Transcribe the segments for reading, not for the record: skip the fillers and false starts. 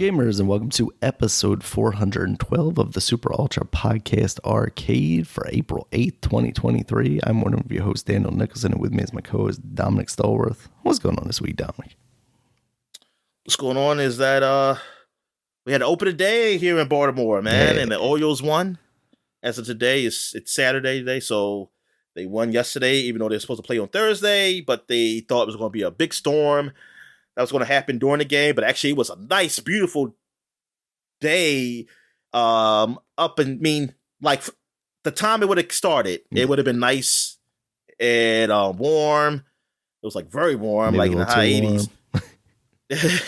gamers, and welcome to episode 412 of the Super Ultra Podcast Arcade for April 8th, 2023. I'm one of your hosts, Daniel Nicholson, and with me is my co-host, Dominic Stallworth. What's going on this week, Dominic? What's going on is that we had an opening day here in Baltimore, man, and the Orioles won. As of today, it's Saturday today, so they won yesterday, even though they're supposed to play on Thursday, but they thought it was going to be a big storm that was going to happen during the game, but actually it was a nice, beautiful day. The time it would have started, it would have been nice and warm. It was like very warm, maybe like in the high 80s.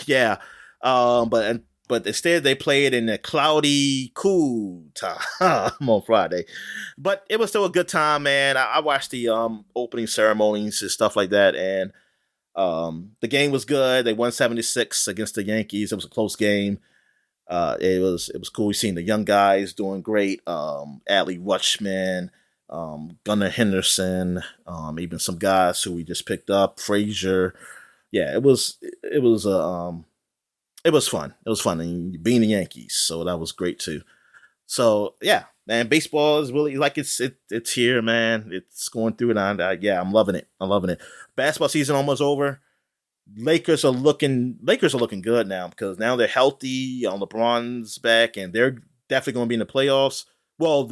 Yeah. But instead they played in a cloudy, cool time on Friday. But it was still a good time, man. I watched the opening ceremonies and stuff like that, and the game was good. They won 76 against the Yankees. It was a close game. It was cool. We've seen the young guys doing great. Adley Rutschman, Gunnar Henderson, even some guys who we just picked up, Frazier. Yeah, it was fun. It was fun, and being the Yankees, so that was great too. So yeah, man, baseball is really like it's here, man. It's going through, and I'm loving it. I'm loving it. Basketball season almost over. Lakers are looking good now because now they're healthy. LeBron's back, and they're definitely going to be in the playoffs. Well,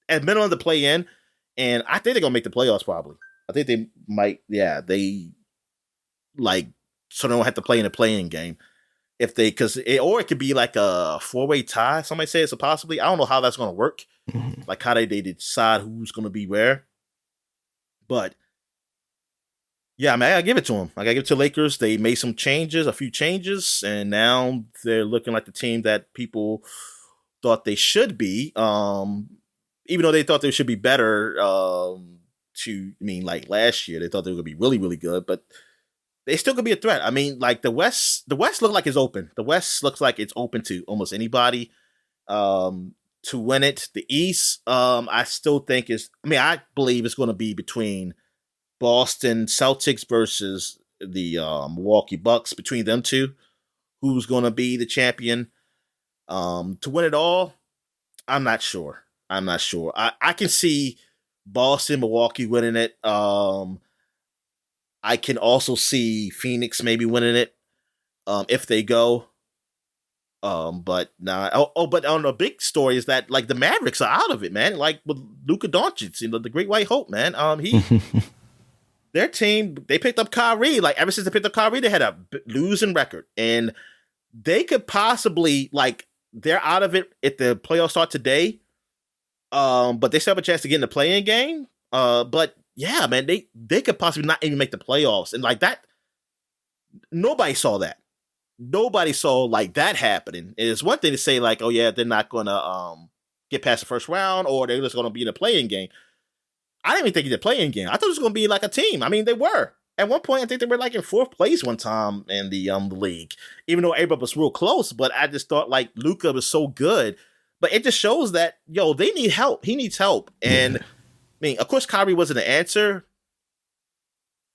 at minimum the play in, and I think they're going to make the playoffs probably. I think they might. Yeah, they so they don't have to play in a play-in game. Or it could be like a 4-way tie. Somebody say it's a possibly. I don't know how that's going to work. Like how they decide who's going to be where. But yeah, I mean, I gotta give it to them. I gotta give it to Lakers. They made a few changes, and now they're looking like the team that people thought they should be. Even though they thought they should be better. Like last year, they thought they were gonna be really, really good, but they still could be a threat. I mean, like the West looks like it's open. The West looks like it's open to almost anybody to win it. The East, I still think I believe it's going to be between Boston Celtics versus the Milwaukee Bucks. Between them two, who's going to be the champion? To win it all, I'm not sure. I can see Boston, Milwaukee winning it. I can also see Phoenix maybe winning it if they go. But nah. But on the big story is that like the Mavericks are out of it, man. Like with Luka Doncic, the Great White Hope, man. Their team, they picked up Kyrie. Like ever since they picked up Kyrie, they had a losing record, and they could possibly they're out of it if the playoffs start today. But they still have a chance to get in the play-in game. But yeah, man, they could possibly not even make the playoffs. And like that, nobody saw that. Nobody saw that happening. It's one thing to say oh yeah, they're not gonna get past the first round, or they're just gonna be in a play-in game. I didn't even think it's a play-in game. I thought it was gonna be like a team. I mean, they were. At one point, I think they were in fourth place one time in the league. Even though everybody was real close, but I just thought Luka was so good. But it just shows that they need help. He needs help. And of course, Kyrie wasn't the answer.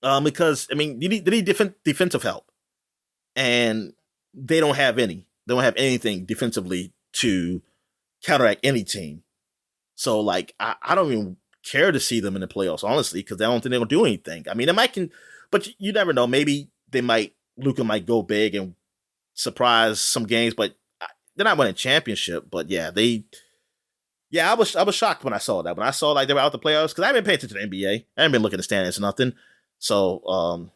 Because they need different defensive help. And they don't have any. They don't have anything defensively to counteract any team. So I don't even care to see them in the playoffs, honestly, because I don't think they're gonna do anything. I mean, but you never know. Maybe Luka might go big and surprise some games, but they're not winning a championship. But yeah, I was shocked when I saw that. When I saw they were out the playoffs, because I haven't paid attention to the NBA. I haven't been looking at the standings or nothing. So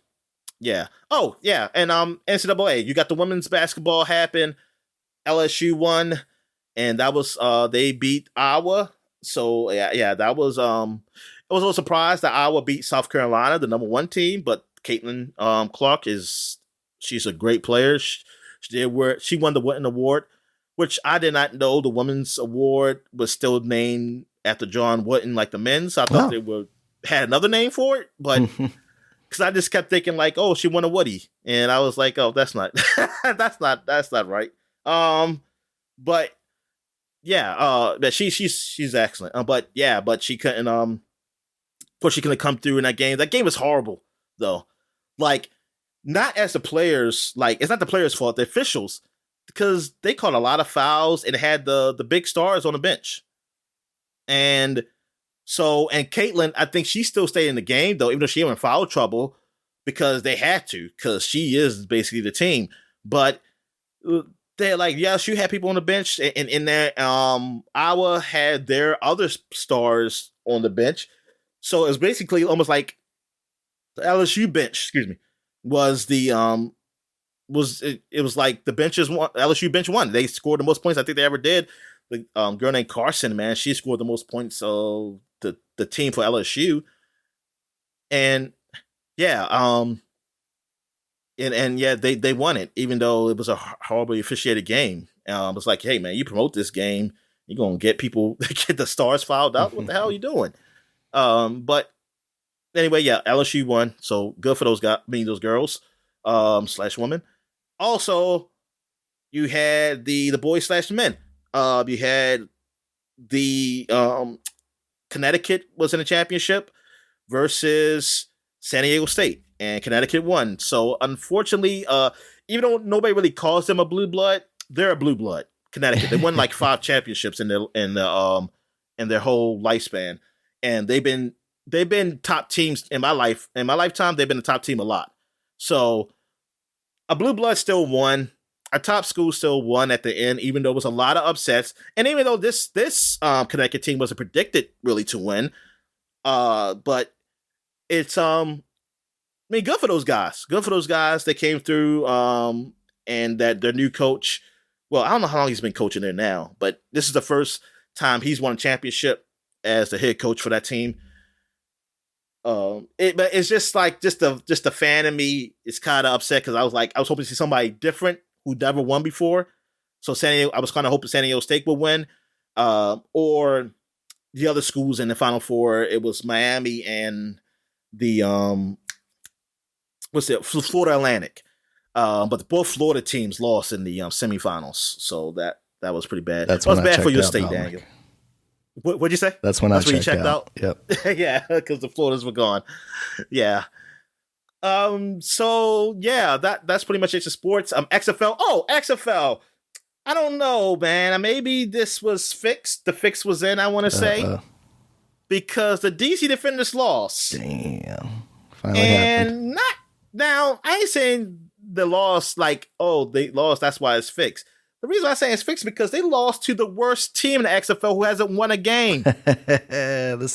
yeah. Oh yeah, and NCAA, you got the women's basketball happen. LSU won, and that was they beat Iowa. So yeah, that was it was a little surprise that Iowa beat South Carolina, the number 1 team. But Caitlin Clark she's a great player. She won the Wooden Award, which I did not know the women's award was still named after John Wooden like the men's. I thought they had another name for it, but because I just kept thinking oh, she won a Woody, and I was like, oh, that's not that's not right. But yeah, but she's excellent. But she couldn't. Of course, she couldn't come through in that game. That game was horrible, though. Not as the players. It's not the players' fault. The officials. because they caught a lot of fouls and had the big stars on the bench. And Caitlyn, I think she still stayed in the game though, even though she was in foul trouble because they had to, because she is basically the team. But they're like, yes, you had people on the bench, and in there, Iowa had their other stars on the bench. So it was basically almost like the LSU bench, excuse me, was the it was like the benches won. LSU bench won. They scored the most points I think they ever did. The girl named Carson, man, she scored the most points of the team for LSU. And yeah, and yeah, they won it, even though it was a horribly officiated game. It's like, hey man, you promote this game, you're gonna get people get the stars fouled out. What the hell are you doing? But anyway, yeah, LSU won, so good for those guys. I mean, those girls, / women. Also, you had the boys / men. You had the Connecticut was in a championship versus San Diego State, and Connecticut won. So unfortunately, even though nobody really calls them a blue blood, they're a blue blood. Connecticut. They won like 5 championships in their whole lifespan, and they've been top teams in my lifetime. They've been the top team a lot. So a blue blood still won. A top school still won at the end, even though it was a lot of upsets, and even though this Connecticut team wasn't predicted really to win. But it's I mean, good for those guys. Good for those guys. They came through, and that their new coach. Well, I don't know how long he's been coaching there now, but this is the first time he's won a championship as the head coach for that team. But it's just like the fan in me is kind of upset because I was hoping to see somebody different who never won before. So I was kind of hoping San Diego State would win, or the other schools in the Final Four. It was Miami and the Florida Atlantic. But both Florida teams lost in the semifinals, so that was pretty bad. That was bad for your state, Daniel. What'd you say? That's when I checked out. Yep. Yeah, because the Floridas were gone. Yeah. So yeah, that's pretty much it for sports. XFL. Oh, XFL. I don't know, man. Maybe this was fixed. The fix was in, I want to say. Because the DC Defenders lost. Damn. Finally happened. Now, I ain't saying the loss like, oh, they lost, that's why it's fixed. The reason I say it's fixed because they lost to the worst team in the XFL who hasn't won a game. The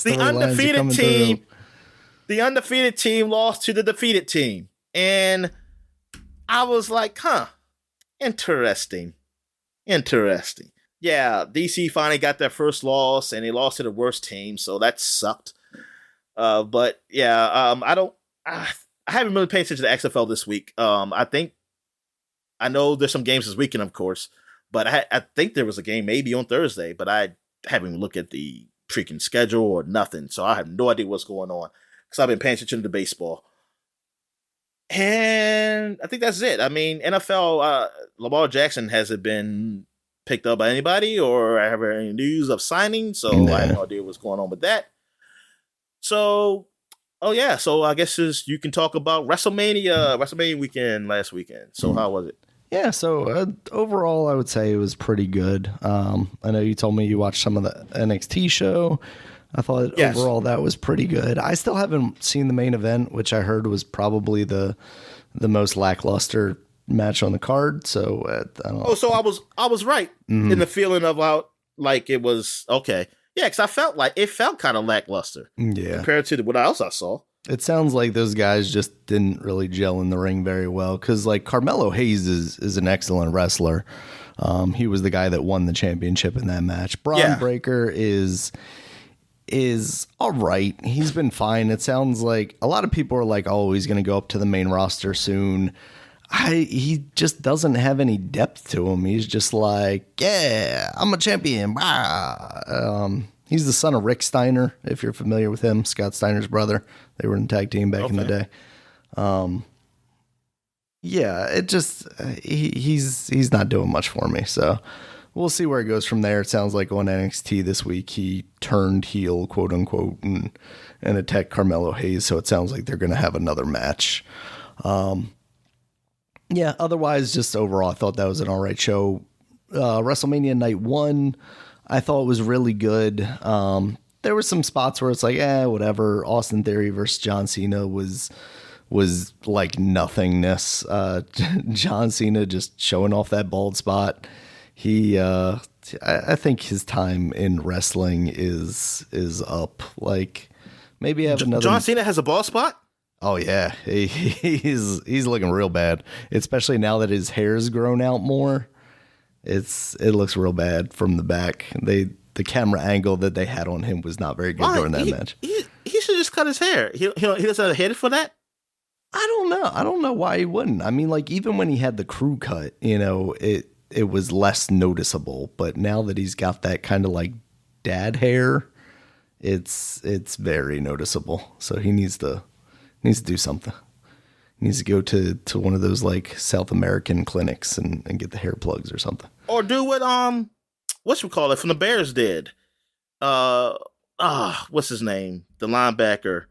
undefeated team lost to the defeated team. And I was like, interesting. Yeah, DC finally got their first loss, and they lost to the worst team, so that sucked. But yeah, I haven't really paid attention to the XFL this week. I know there's some games this weekend, of course, but I think there was a game maybe on Thursday, but I haven't even looked at the freaking schedule or nothing, so I have no idea what's going on because I've been paying attention to baseball. And I think that's it. I mean, NFL, Lamar Jackson hasn't been picked up by anybody or I have any news of signing, so I have no idea what's going on with that. So, so I guess you can talk about WrestleMania weekend last weekend. So how was it? Yeah, so overall, I would say it was pretty good. I know you told me you watched some of the NXT show. I thought overall that was pretty good. I still haven't seen the main event, which I heard was probably the most lackluster match on the card. So I don't know. Oh, so I was right in the feeling of how like it was okay. Yeah, because I felt like it felt kind of lackluster. Yeah, compared to what else I saw. It sounds like those guys just didn't really gel in the ring very well because, like, Carmelo Hayes is an excellent wrestler. He was the guy that won the championship in that match. Braun Breaker is all right. He's been fine. It sounds like a lot of people are like, oh, he's going to go up to the main roster soon. He just doesn't have any depth to him. He's just like, yeah, I'm a champion. He's the son of Rick Steiner, if you're familiar with him, Scott Steiner's brother. They were in tag team back in the day. Yeah, it just he's not doing much for me. So we'll see where it goes from there. It sounds like on NXT this week he turned heel, quote unquote, and attacked Carmelo Hayes. So it sounds like they're going to have another match. Yeah, otherwise, just overall, I thought that was an all right show. WrestleMania Night 1, I thought was really good. There were some spots where it's like, whatever. Austin Theory versus John Cena was like nothingness. John Cena just showing off that bald spot. I think his time in wrestling is up. Like, maybe have another. John Cena has a bald spot? Oh yeah, he's looking real bad, especially now that his hair's grown out more. It looks real bad from the back. The camera angle that they had on him was not very good during that match. He should just cut his hair. He doesn't have a head for that. I don't know why he wouldn't. I mean, like, even when he had the crew cut, it was less noticeable. But now that he's got that kind of like dad hair, it's very noticeable. So he needs to do something. He needs to go to one of those like South American clinics and get the hair plugs or something. Or do what whatchamacallit from the Bears did. What's his name? The linebacker.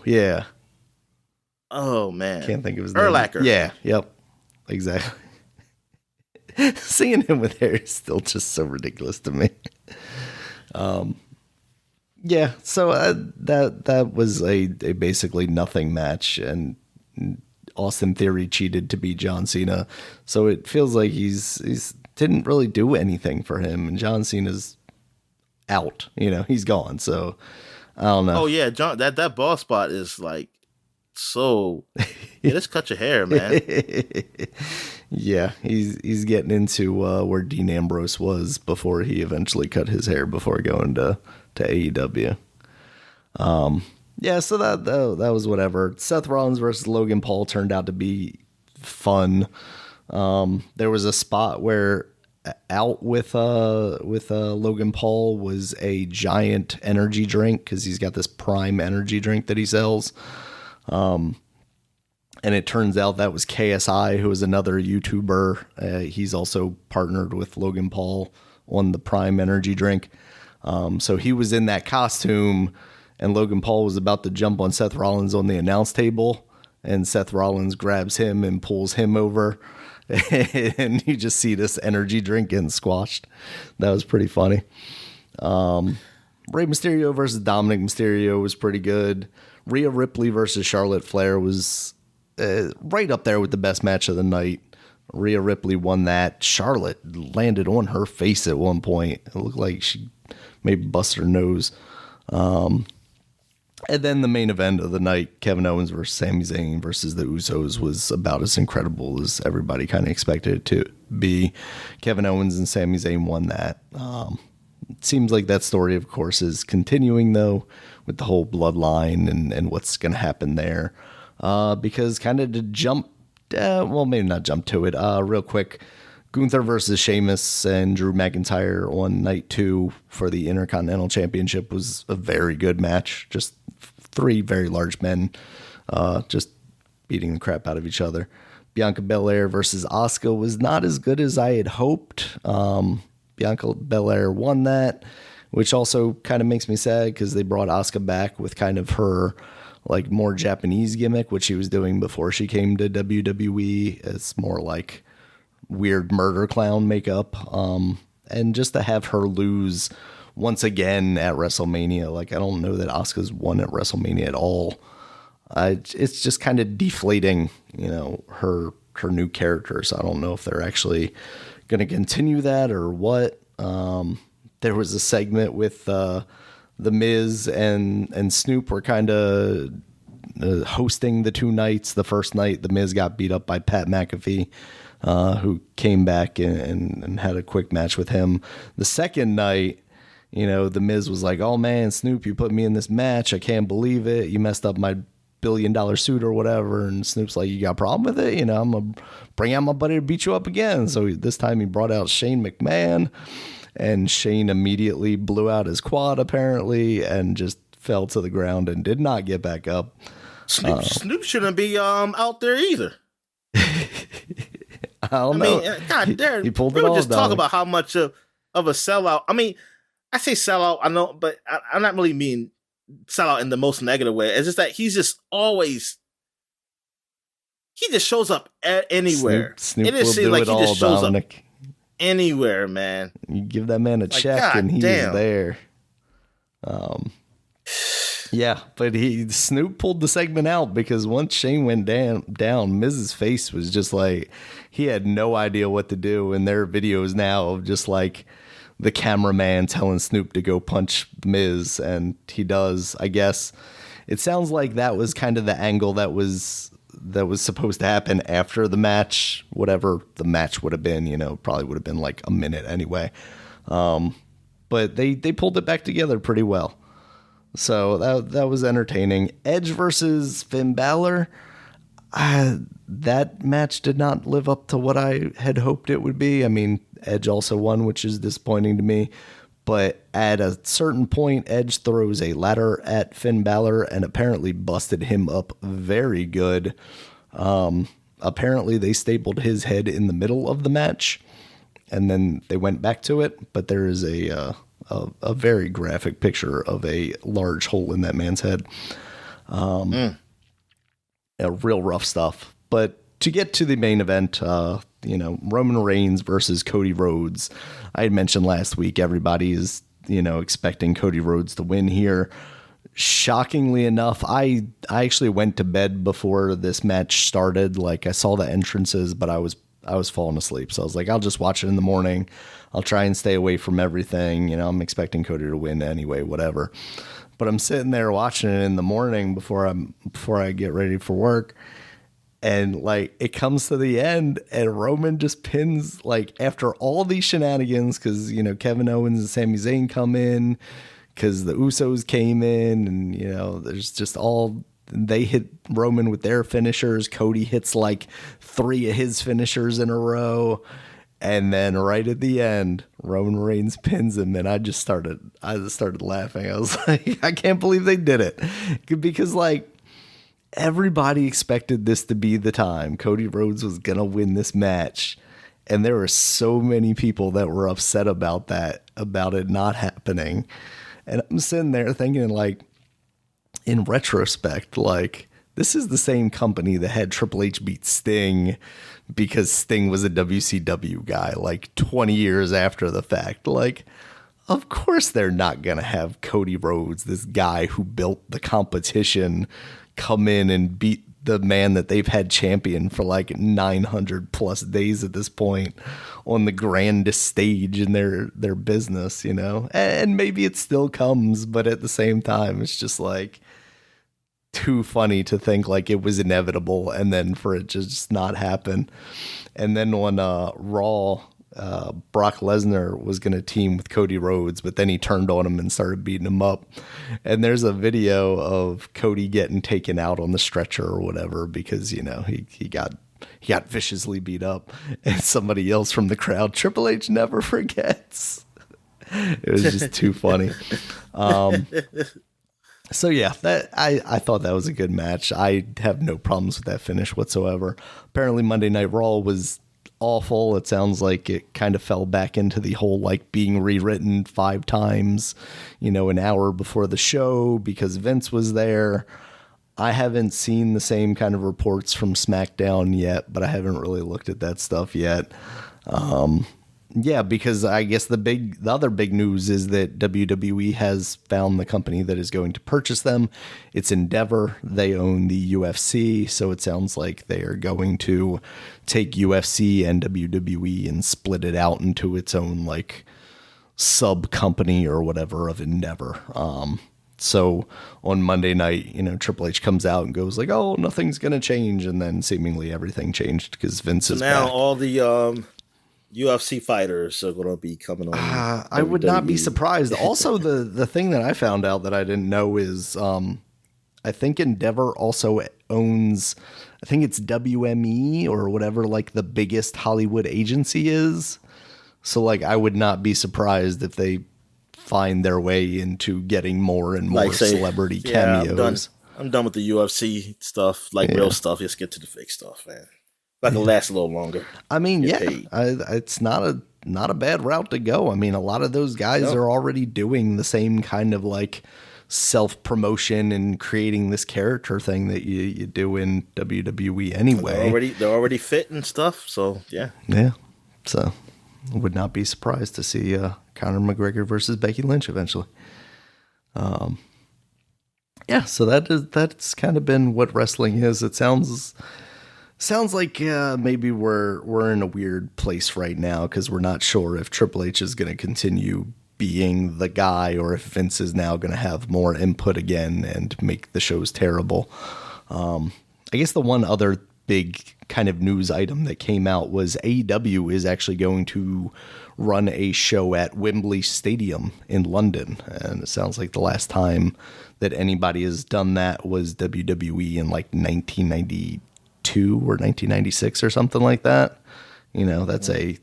Yeah. Oh man. Can't think of his name. Urlacher. Yeah, yep. Exactly. Seeing him with hair is still just so ridiculous to me. Yeah, so that was a basically nothing match, and Austin Theory cheated to beat John Cena, so it feels like he's didn't really do anything for him, and John Cena's out. He's gone. So I don't know. Oh yeah, John, that ball spot is like so. Yeah, just cut your hair, man. Yeah, he's getting into where Dean Ambrose was before he eventually cut his hair before going to AEW. Yeah, so that was whatever. Seth Rollins versus Logan Paul turned out to be fun. There was a spot where out with Logan Paul was a giant energy drink, because he's got this Prime energy drink that he sells. And it turns out that was KSI, who is another YouTuber. He's also partnered with Logan Paul on the Prime energy drink. So he was in that costume, and Logan Paul was about to jump on Seth Rollins on the announce table, and Seth Rollins grabs him and pulls him over, and you just see this energy drink getting squashed. That was pretty funny. Rey Mysterio versus Dominic Mysterio was pretty good. Rhea Ripley versus Charlotte Flair was right up there with the best match of the night. Rhea Ripley won that. Charlotte landed on her face at one point. It looked like she maybe busted her nose. And then the main event of the night, Kevin Owens versus Sami Zayn versus the Usos, was about as incredible as everybody kind of expected it to be. Kevin Owens and Sami Zayn won that. It seems like that story, of course, is continuing, though, with the whole bloodline and what's going to happen there. Because kind of to jump, maybe not jump to it, real quick, Gunther versus Sheamus and Drew McIntyre on night 2 for the Intercontinental Championship was a very good match. Just 3 very large men just beating the crap out of each other. Bianca Belair versus Asuka was not as good as I had hoped. Bianca Belair won that, which also kind of makes me sad because they brought Asuka back with kind of her like more Japanese gimmick, which she was doing before she came to WWE. It's more like weird murder clown makeup. And just to have her lose once again at WrestleMania, like, I don't know that Asuka's won at WrestleMania at all. It's just kind of deflating, her new character. So I don't know if they're actually going to continue that or what. There was a segment with The Miz and Snoop were kind of hosting the 2 nights. The first night, The Miz got beat up by Pat McAfee, who came back and had a quick match with him. The second night, The Miz was like, "Oh man, Snoop, you put me in this match. I can't believe it. You messed up my $1 billion suit or whatever." And Snoop's like, "You got a problem with it? I'm going to bring out my buddy to beat you up again." So this time he brought out Shane McMahon, and Shane immediately blew out his quad apparently and just fell to the ground and did not get back up. Snoop shouldn't be out there either. I don't know. God damn, he pulled we it were off. just talk about how much of a sellout. I mean, I say sellout, I know, but I'm not really mean sellout in the most negative way. It's just that he's just always he just shows up anywhere. Snoop it just will seems do like it he all, just shows Dominic. up anywhere, man. You give that man a Like, check God and he's damn. there. Yeah, but Snoop pulled the segment out because once Shane went down, Miz's face was just like he had no idea what to do. And there are videos now of just like the cameraman telling Snoop to go punch Miz, and he does. I guess it sounds like that was kind of the angle that was supposed to happen after the match, whatever the match would have been. Probably would have been like a minute anyway. But they pulled it back together pretty well. So that was entertaining. Edge versus Finn Balor. That match did not live up to what I had hoped it would be. I mean, Edge also won, which is disappointing to me. But at a certain point, Edge throws a ladder at Finn Balor and apparently busted him up very good. Apparently, they stapled his head in the middle of the match, and then they went back to it. But there is a very graphic picture of a large hole in that man's head. Real rough stuff. But to get to the main event, Roman Reigns versus Cody Rhodes. I had mentioned last week everybody is, expecting Cody Rhodes to win here. Shockingly enough, I actually went to bed before this match started. Like, I saw the entrances, but I was falling asleep. So I was like, I'll just watch it in the morning. I'll try and stay away from everything. I'm expecting Cody to win anyway, whatever. But I'm sitting there watching it in the morning before I get ready for work. And like, it comes to the end and Roman just pins, like, after all these shenanigans, because, Kevin Owens and Sami Zayn come in, because the Usos came in, and, there's just they hit Roman with their finishers. Cody hits like 3 of his finishers in a row. And then right at the end, Roman Reigns pins him, and I just started laughing. I was like, I can't believe they did it. Because like, everybody expected this to be the time Cody Rhodes was going to win this match. And there were so many people that were upset about it not happening. And I'm sitting there thinking, like, in retrospect, like, this is the same company that had Triple H beat Sting because Sting was a WCW guy, like 20 years after the fact. Like, of course they're not going to have Cody Rhodes, this guy who built the competition, come in and beat the man that they've had champion for like 900 plus days at this point on the grandest stage in their business, and maybe it still comes, but at the same time, it's just like too funny to think like it was inevitable and then for it to just not happen. And then on Raw, Brock Lesnar was going to team with Cody Rhodes, but then he turned on him and started beating him up. And there's a video of Cody getting taken out on the stretcher or whatever because, he got viciously beat up. And somebody else from the crowd, Triple H never forgets. It was just too funny. So yeah, that I thought that was a good match. I have no problems with that finish whatsoever. Apparently Monday Night Raw was awful. It sounds like it kind of fell back into the whole like being rewritten 5 times, an hour before the show because Vince was there. I haven't seen the same kind of reports from SmackDown yet, but I haven't really looked at that stuff yet. Yeah, because I guess the other big news is that WWE has found the company that is going to purchase them. It's Endeavor. They own the UFC, so it sounds like they are going to take UFC and WWE and split it out into its own like sub company or whatever of Endeavor. So on Monday night, Triple H comes out and goes like, "Oh, nothing's going to change," and then seemingly everything changed because Vince is now back. All the UFC fighters are going to be coming on. I would not be surprised. Also, the thing that I found out that I didn't know is I think Endeavor also owns, I think it's WME or whatever, like the biggest Hollywood agency is. So like, I would not be surprised if they find their way into getting more and more celebrity cameos. I'm done with the UFC stuff, real stuff. Let's get to the fake stuff, man. That can last a little longer. I mean, it's not a bad route to go. I mean, a lot of those guys are already doing the same kind of like self-promotion and creating this character thing that you do in WWE anyway. They're already fit and stuff, so yeah. Yeah. So I would not be surprised to see Conor McGregor versus Becky Lynch eventually. Yeah, so that's kind of been what wrestling is. It sounds like maybe we're in a weird place right now because we're not sure if Triple H is going to continue being the guy or if Vince is now going to have more input again and make the shows terrible. I guess the one other big kind of news item that came out was AEW is actually going to run a show at Wembley Stadium in London. And it sounds like the last time that anybody has done that was WWE in like 1992 or 1996 or something like that. You know, that's a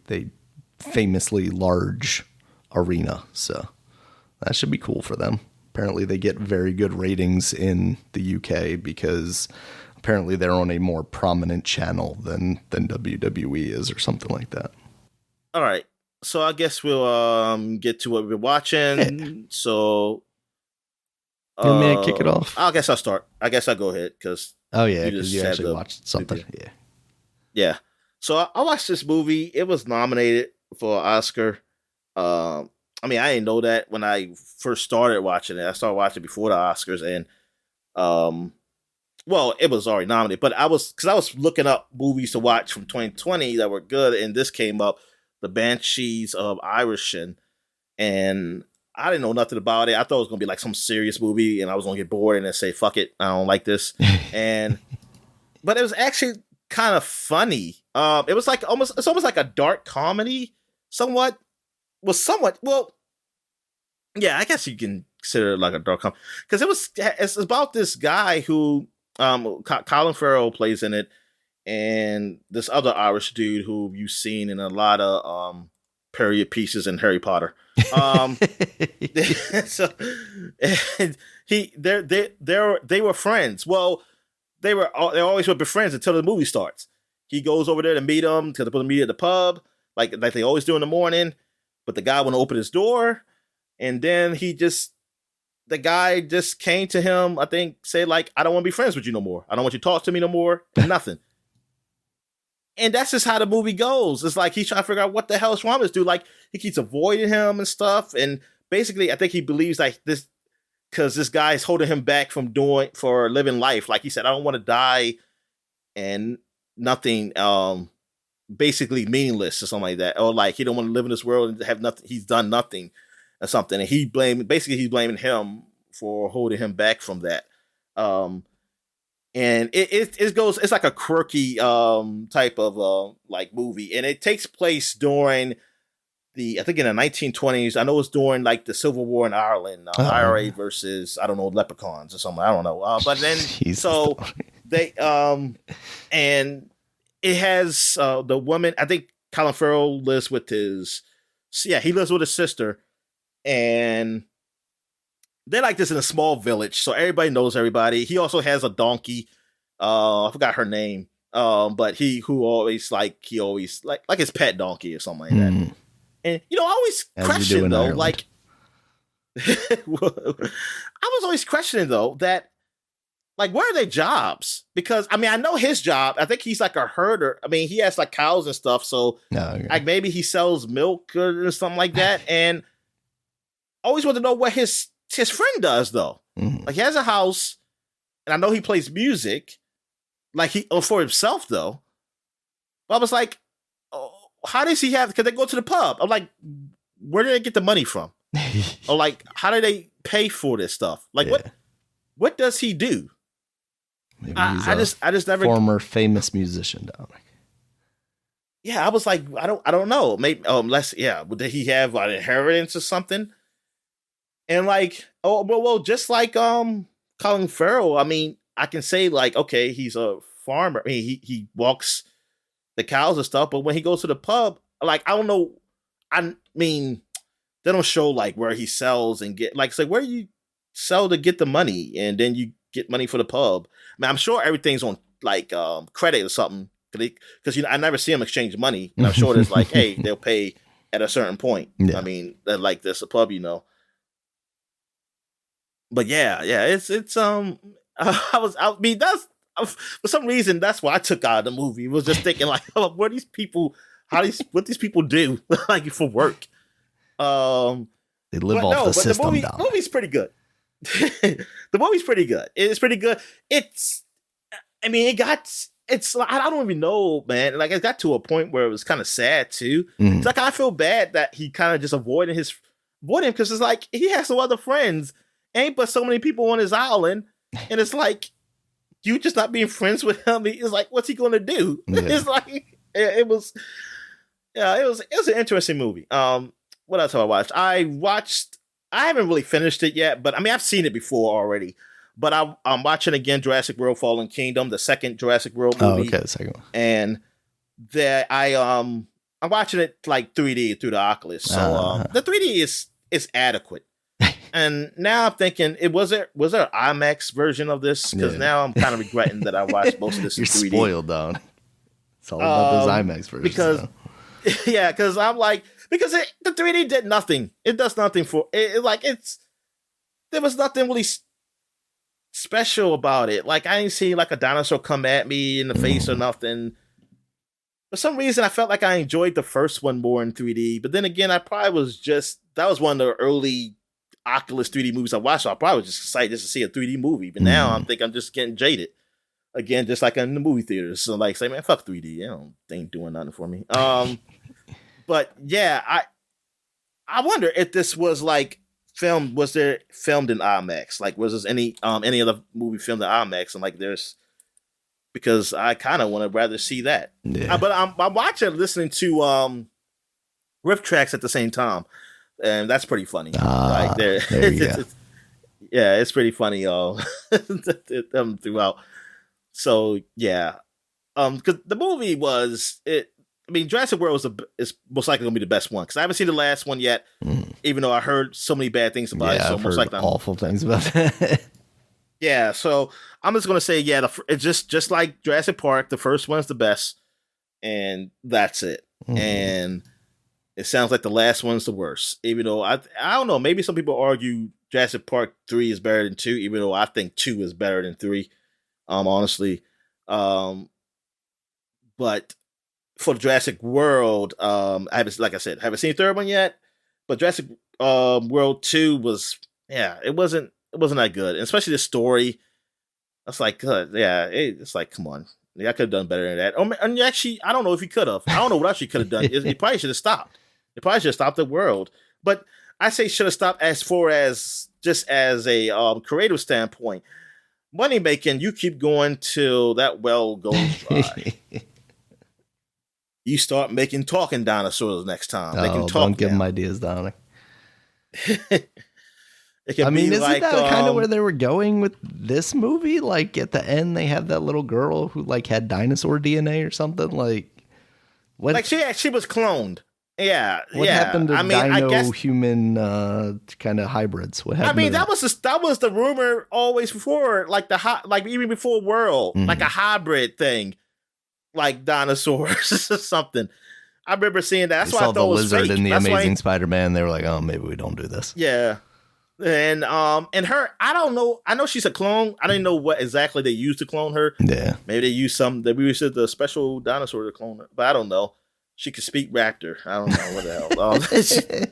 famously large arena. So that should be cool for them. Apparently they get very good ratings in the UK because apparently they're on a more prominent channel than WWE is or something like that. All right. So I guess we'll get to what we're watching. So you want me to kick it off? I guess I'll start. I guess I'll go ahead because you actually watched something. Yeah. So I watched this movie. It was nominated for an Oscar. I mean, I didn't know that when I first started watching it. I started watching it before the Oscars, and well, it was already nominated. But I was looking up movies to watch from 2020 that were good, and this came up, The Banshees of Inisherin, and I didn't know nothing about it. I thought it was gonna be like some serious movie, and I was gonna get bored and then say, "Fuck it, I don't like this." But it was actually kind of funny. It was like almost like a dark comedy, somewhat. Well, yeah, I guess you can consider it like a dark comedy because it's about this guy who Colin Farrell plays in it, and this other Irish dude who you've seen in a lot of period pieces in Harry Potter. So and they were friends. Well, they always would be friends until the movie starts. He goes over there to meet them to meet at the pub, like they always do in the morning. But the guy wouldn't open his door, and then the guy just came to him. I think said like, "I don't want to be friends with you no more. I don't want you to talk to me no more. Nothing." And that's just how the movie goes. It's like he's trying to figure out what the hell is wrong with this dude. Like he keeps avoiding him and stuff. And basically, I think he believes like this because this guy is holding him back from living life. Like he said, "I don't want to die," and nothing. Basically meaningless or something like that, or like he don't want to live in this world and have nothing. He's done nothing or something, and he's blaming him for holding him back from that. And it goes. It's like a quirky type of like movie, and it takes place during I think in the 1920s. I know it's during like the Civil War in Ireland, IRA versus I don't know leprechauns or something. I don't know, but then so they and. It has the woman. I think Colin Farrell lives with his sister, and they're like this in a small village, so everybody knows everybody. He also has a donkey. I forgot her name. But he always like his pet donkey or something like that. And I always question though, like I was always questioning though that. Like, where are their jobs? Because, I mean, I know his job. I think he's like a herder. I mean, he has like cows and stuff. So, like, maybe he sells milk or something like that. And I always want to know what his friend does, though. Mm-hmm. Like, he has a house, and I know he plays music, like for himself, though. But I was like, how does he have? Because they go to the pub. I'm like, where do they get the money from? Or like, how do they pay for this stuff? Like, what does he do? Maybe he's I just never former famous musician, Dominic. Yeah, I was like, I don't know. Maybe did he have an inheritance or something? And like, just like Colin Farrell, I mean, I can say like, okay, he's a farmer. I mean, he walks the cows and stuff, but when he goes to the pub, like I don't know. I mean, they don't show like where he sells and get like where you sell to get the money and then you get money for the pub. I mean, I'm sure everything's on like credit or something because I never see them exchange money. And I'm sure there's like, hey, they'll pay at a certain point. Yeah. I mean, like there's a pub, but yeah, it's I mean that's for some reason that's why I took out of the movie. Was just thinking like, oh, what these people, what these people do like for work. Um, They live but off no, the but the system, Dom. movie's pretty good. The movie's pretty good. It's pretty good. It's, I mean, it's like, I don't even know, man. Like it got to a point where it was kind of sad too. Mhm. It's like I feel bad that he kind of just avoided him because it's like he has some other friends, ain't but so many people on his island, and it's like you just not being friends with him. It's like, what's he going to do? Yeah. It's like it was, yeah, it was an interesting movie. What else have I watched? I haven't really finished it yet, but I mean, I've seen it before already. But I'm watching again Jurassic World: Fallen Kingdom, the second Jurassic World Oh, movie, okay, the second one. and that I'm watching it like 3D through the Oculus. So the 3D is adequate. And now I'm thinking, was there an IMAX version of this? Because Yeah. now I'm kind of regretting that I watched most of this in You're 3D. spoiled, Don. It's all about those IMAX versions. Because though. yeah, because I'm like, because the 3D did nothing. It does nothing for it. Like there was nothing really special about it. Like I didn't see like a dinosaur come at me in the face or nothing. For some reason, I felt like I enjoyed the first one more in 3D. But then again, I probably was that was one of the early Oculus 3D movies I watched. So I probably was just excited just to see a 3D movie. But now I think I'm just getting jaded again, just like in the movie theaters. So like, say, man, fuck 3D. They ain't doing nothing for me. But yeah, I wonder if this was like filmed. Was there filmed in IMAX? Like, was there any other movie filmed in IMAX? And like, because I kind of want to rather see that. Yeah. But I'm watching, listening to riff tracks at the same time, and that's pretty funny. Like there you go. Yeah, it's pretty funny, throughout. So yeah, because the movie was it. I mean, Jurassic World is most likely gonna be the best one because I haven't seen the last one yet, even though I heard so many bad things about it. So I've most heard likely awful things about that. yeah, so I'm just gonna say, yeah, it's just like Jurassic Park. The first one's the best, and that's it. And it sounds like the last one's the worst. Even though I don't know, maybe some people argue Jurassic Park 3 is better than 2, even though I think 2 is better than 3. Honestly, but for Jurassic World, I haven't, like I said, haven't seen the third one yet. But Jurassic World 2 was, yeah, it wasn't that good, and especially the story. That's like, yeah, it's like, come on, yeah, I could have done better than that. And actually, I don't know if he could have. I don't know what else he could have done. He probably should have stopped. It probably should have stopped the world. But I say should have stopped as far as just as a creative standpoint. Money making, you keep going till that well goes dry. You start making talking dinosaurs next time. They can talk. Don't give now. them ideas, Dominic. I mean, isn't like, that kind of where they were going with this movie? Like at the end, they have that little girl who like had dinosaur DNA or something. Like what? Like she was cloned. Yeah. What happened to I guess, human kind of hybrids? What happened? I mean, that was the rumor always before, like like even before World, like a hybrid thing, like dinosaurs or something. I remember seeing that. That's why I thought it was lizard fake. in the That's Amazing Spider-Man. They were like, oh, maybe we don't do this. Yeah. And her, I don't know. I know she's a clone. I didn't know what exactly they used to clone her. Yeah. Maybe they used we used the special dinosaur to clone her, but I don't know. She could speak raptor. I don't know what the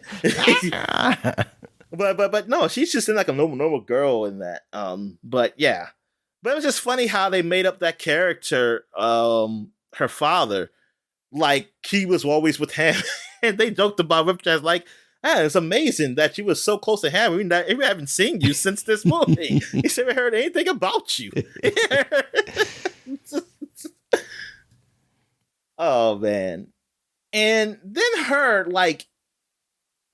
hell. But no, she's just in like a normal girl in that. But yeah, but it was just funny how they made up that character. Her father, like he was always with him, and they joked about Ripchat like, it's amazing that you were so close to him. We haven't seen you since this movie. He said we heard anything about you. Oh man. And then her like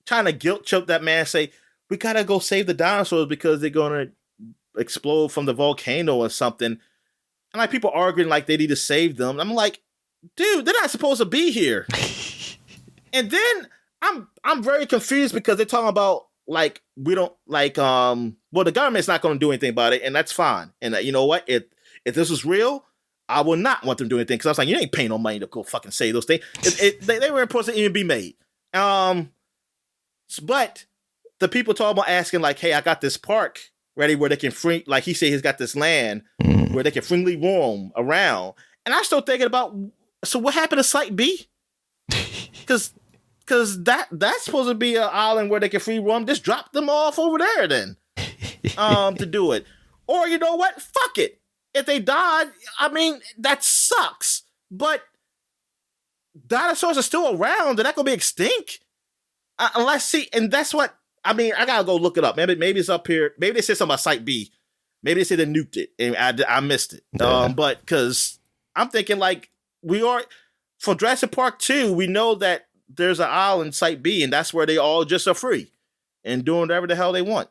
trying to guilt choke that man, say, we gotta go save the dinosaurs because they're gonna explode from the volcano or something. And like people arguing like they need to save them. I'm like, dude, they're not supposed to be here. And then I'm very confused because they're talking about like we don't like well, the government's not gonna do anything about it, and that's fine. And you know what? If this was real, I would not want them to do anything because I was like, you ain't paying no money to go fucking say those things. They weren't supposed to even be made. But the people talking about asking like, hey, I got this park ready where they can free, like he said, he's got this land where they can freely roam around. And I still thinking about, so what happened to Site B? Because that's supposed to be an island where they can free roam. Just drop them off over there then, to do it. Or you know what? Fuck it. If they died, I mean, that sucks. But dinosaurs are still around. They're not going to be extinct. Unless, and that's what, I mean, I got to go look it up. Maybe it's up here. Maybe they said something about Site B. Maybe they said they nuked it and I missed it. Yeah. But because I'm thinking like for Jurassic Park 2, we know that there's an island, Site B, and that's where they all just are free and doing whatever the hell they want.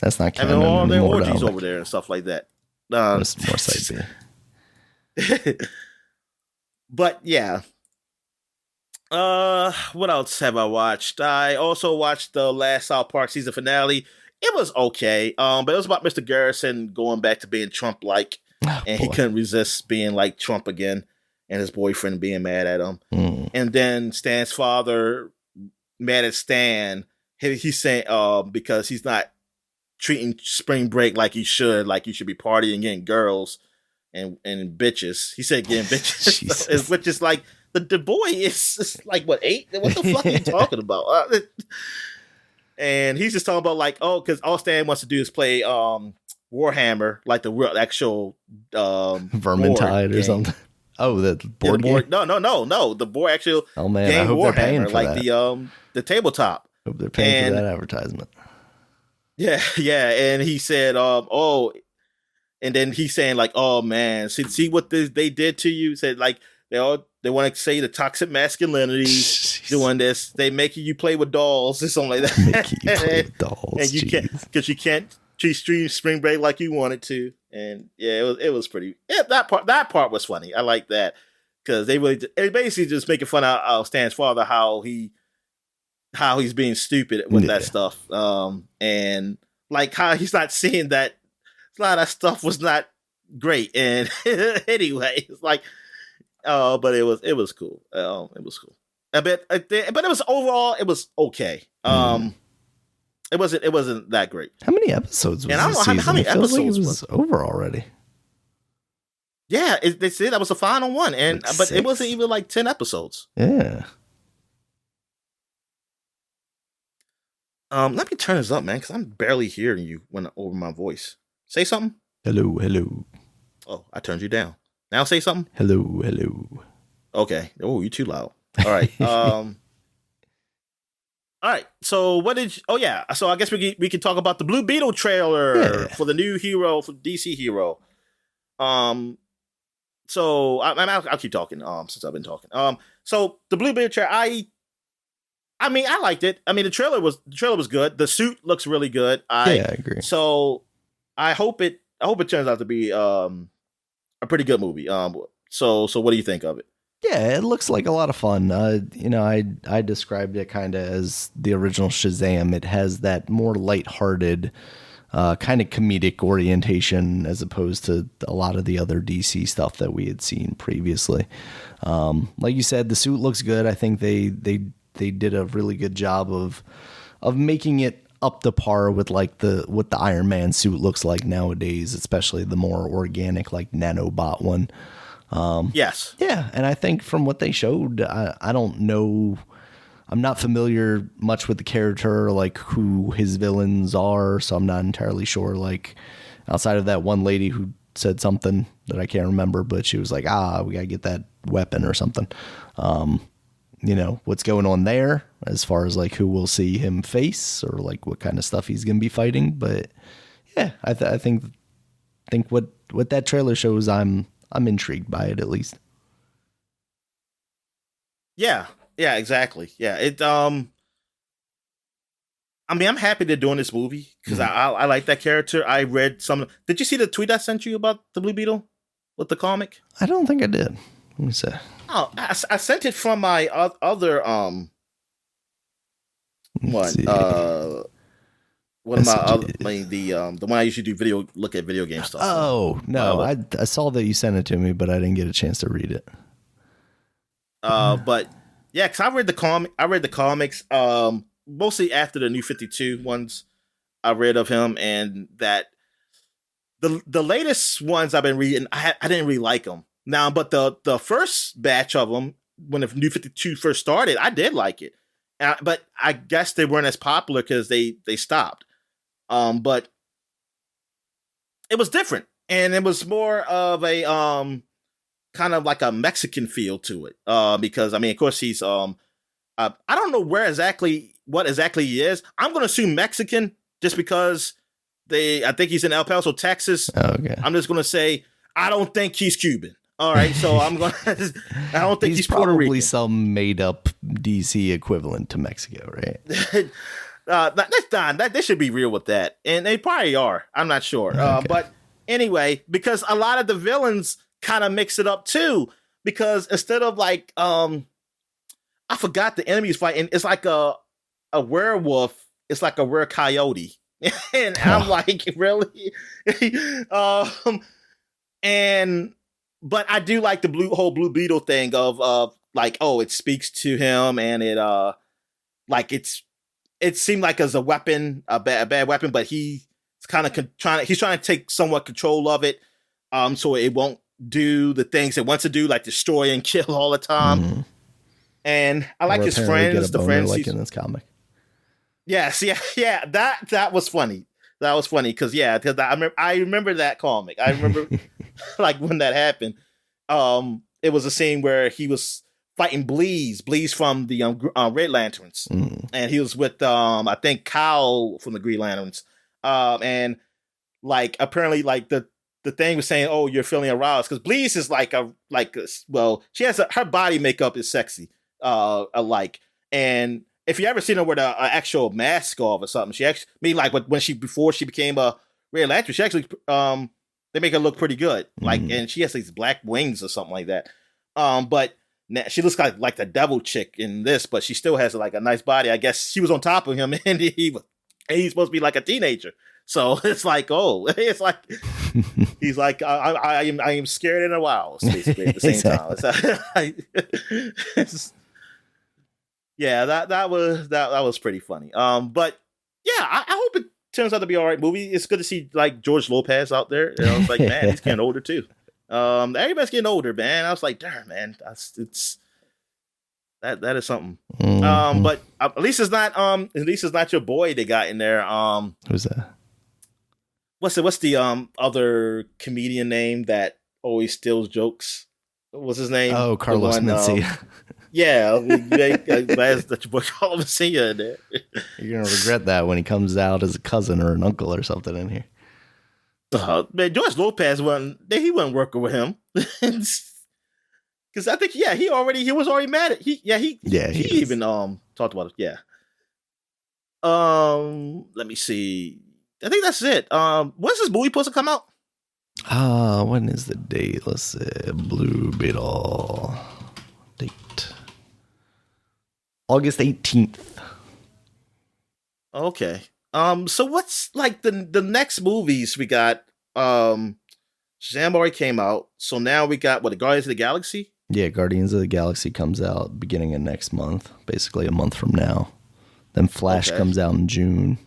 That's not canon. And all their orgies over there and stuff like that. More Site B. But yeah. What else have I watched? I also watched the last South Park season finale. It was okay. But it was about Mr. Garrison going back to being Trump-like, and he couldn't resist being like Trump again, and his boyfriend being mad at him. And then Stan's father mad at Stan. He's saying because he's not treating spring break like he should be partying and getting girls and bitches. He said getting bitches, which is like the boy is like what 8? What the fuck are you talking about? And he's just talking about like, because all Stan wants to do is play Warhammer, like the real actual Vermintide or something. Oh, the board game? No. The board actual game I hope Warhammer, they're paying for like that. the tabletop. Hope they're paying for that advertisement. Yeah. And he said, and then he's saying like, oh man, see what they did to you? He said like they want to say the toxic masculinity doing this. They making you play with dolls or something like that. Making you play with dolls, and you can't because you can't treat spring break like you wanted to. And yeah, it was pretty. Yeah, that part was funny. I like that because they basically just making fun of Stan's father how he's being stupid with that stuff. And like how he's not seeing that a lot of that stuff was not great. And anyway, it's like. But it was cool. It was cool. But it was overall it was okay. It wasn't that great. How many episodes was this season? How many episodes like it was over already? Yeah, they said that was the final one, and like but 6. It wasn't even like 10 episodes. Yeah. Let me turn this up, man, because I'm barely hearing you over my voice. Say something. Hello. Oh, I turned you down. Now say something. Hello. Okay. Oh, you're too loud. All right. All right. So what did? So I guess we can talk about the Blue Beetle trailer for the new hero for DC hero. So I'll keep talking. Since I've been talking. So the Blue Beetle trailer, I mean, I liked it. I mean, the trailer was good. The suit looks really good. I agree. So I hope it turns out to be a pretty good movie. So what do you think of it? Yeah, it looks like a lot of fun. I described it kind of as the original Shazam. It has that more lighthearted, kind of comedic orientation as opposed to a lot of the other DC stuff that we had seen previously. Like you said, the suit looks good. I think they did a really good job of making it up to par with like what the Iron Man suit looks like nowadays, especially the more organic like nanobot one. Yes. Yeah, and I think from what they showed, I don't know, I'm not familiar much with the character, like who his villains are, so I'm not entirely sure, like outside of that one lady who said something that I can't remember, but she was like, we gotta get that weapon or something. What's going on there as far as like who we'll see him face or like what kind of stuff he's going to be fighting. But yeah, I think what that trailer shows, I'm intrigued by it at least. Yeah, exactly. Yeah. It, I mean, I'm happy they're doing this movie because I like that character. I read did you see the tweet I sent you about the Blue Beetle with the comic? I don't think I did. Let me see. Oh, I sent it from my other one. One of my other, the one I usually do look at video game stuff. Oh no, I saw that you sent it to me, but I didn't get a chance to read it. But yeah, because I read the comics mostly after the New 52 ones. I read of him, and that the latest ones I've been reading, I didn't really like them now, but the first batch of them when the New 52 first started, I did like it, but I guess they weren't as popular because they stopped. But it was different, and it was more of a kind of like a Mexican feel to it. Because I mean, of course, he's I don't know what exactly he is. I'm going to assume Mexican just because I think he's in El Paso, Texas. Oh, okay. I'm just going to say I don't think he's Cuban. All right, so I don't think he's Puerto Rican. Probably some made up DC equivalent to Mexico, right? That's not. They should be real with that, and they probably are. I'm not sure. Okay. But anyway, because a lot of the villains kind of mix it up too. Because instead of like, I forgot the enemy's fighting. It's like a werewolf. It's like a rare coyote, and I'm like, really? But I do like the whole Blue Beetle thing of like, oh, it speaks to him, and it like it seemed like as a weapon, a bad weapon, but he's kind of trying to take somewhat control of it, so it won't do the things it wants to do, like destroy and kill all the time. Mm-hmm. And I like his friends, the friends like in this comic. Yes, yeah, that was funny. That was funny because I remember that comic. I remember like when that happened. It was a scene where he was fighting Bleeze from the Red Lanterns, and he was with I think Kyle from the Green Lanterns, and like apparently like the thing was saying, oh, you're feeling aroused because Bleeze is she has her body makeup is sexy, alike, and if you ever seen her with an actual mask off or something, she actually before she became a Red Lantern, she actually they make her look pretty good, like, and she has these black wings or something like that, but she looks like the devil chick in this, but she still has like a nice body. I guess she was on top of him, and he's supposed to be like a teenager. So it's like, oh, it's like he's like, I am scared and aroused, basically at the same time. Yeah, that was pretty funny. But yeah, I hope it turns out to be all right movie. It's good to see like George Lopez out there. And I was like, man, he's getting older too. Everybody's getting older, man. I was like, damn, man, that is something. Mm-hmm. But at least it's not your boy they got in there. Who's that? What's the other comedian name that always steals jokes? What's his name? Oh, Carlos Mencia. Yeah, that's your boy Carlos Mencia in there. You're gonna regret that when he comes out as a cousin or an uncle or something in here. Man, George Lopez he wasn't working with him because I think he was already mad at he even talked about it. Yeah. Let me see. I think that's it. When's this movie supposed to come out? When is the date? Let's see. Blue Beetle date. August 18th. Okay. So what's like the next movies we got? Shazam already came out. So now we got the Guardians of the Galaxy? Yeah, Guardians of the Galaxy comes out beginning of next month, basically a month from now. Then Flash comes out in June.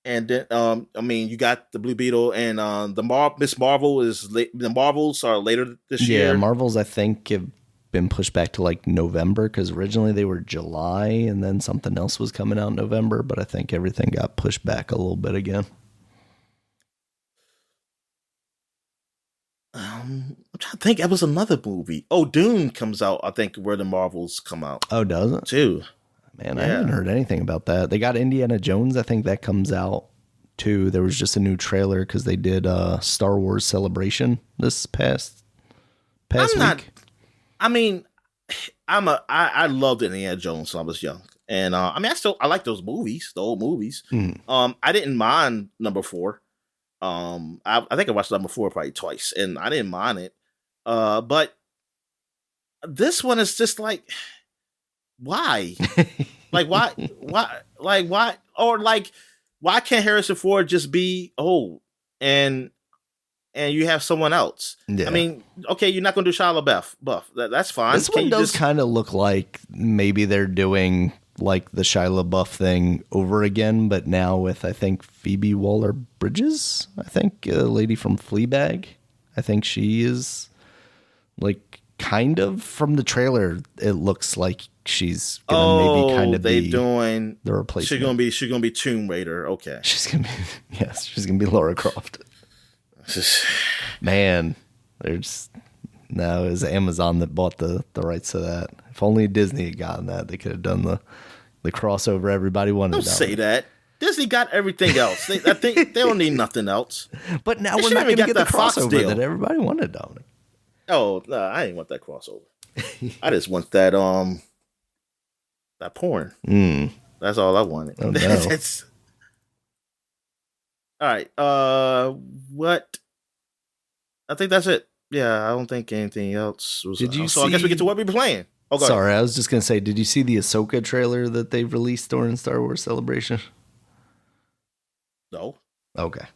And then, I mean, you got the Blue Beetle and the Miss Marvel the Marvels are later this year. Yeah, Marvels I think have been pushed back to like November because originally they were July and then something else was coming out in November, but I think everything got pushed back a little bit again. I'm trying to think. It was another movie. Oh, Dune comes out, I think, where the Marvels come out. Oh, does it? Too. Man, I haven't heard anything about that. They got Indiana Jones. I think that comes out too. There was just a new trailer because they did Star Wars Celebration this past week. I loved Indiana Jones when I was young, and I like those movies, the old movies. I didn't mind number 4. I think I watched number 4 probably twice, and I didn't mind it. But this one is just like, why? Like why? Or like, why can't Harrison Ford just be old and you have someone else? Yeah. I mean, okay, you're not going to do Shia LaBeouf. That's fine. This one does kind of look like maybe they're doing like the Shia LaBeouf thing over again, but now with, I think, Phoebe Waller-Bridges, I think, a lady from Fleabag. I think she is, like, kind of, from the trailer, it looks like she's gonna maybe kind of be doing the replacement. She's gonna be Tomb Raider. Okay. She's gonna be, yes, she's gonna be Lara Croft. Man, there's... No, it was Amazon that bought the rights to that. If only Disney had gotten that, they could have done the crossover everybody wanted. Don't say that. Disney got everything else. I think they don't need nothing else. But now we're not going to get the crossover that everybody wanted, Dominic. Oh, no, I ain't want that crossover. I just want that porn. That's all I wanted. Oh, no. All right. What? I think that's it. Yeah, I don't think anything else was. Did you so I guess we get to what we've been playing. Oh, sorry, I was just going to say, did you see the Ahsoka trailer that they released during Star Wars Celebration? No. Okay.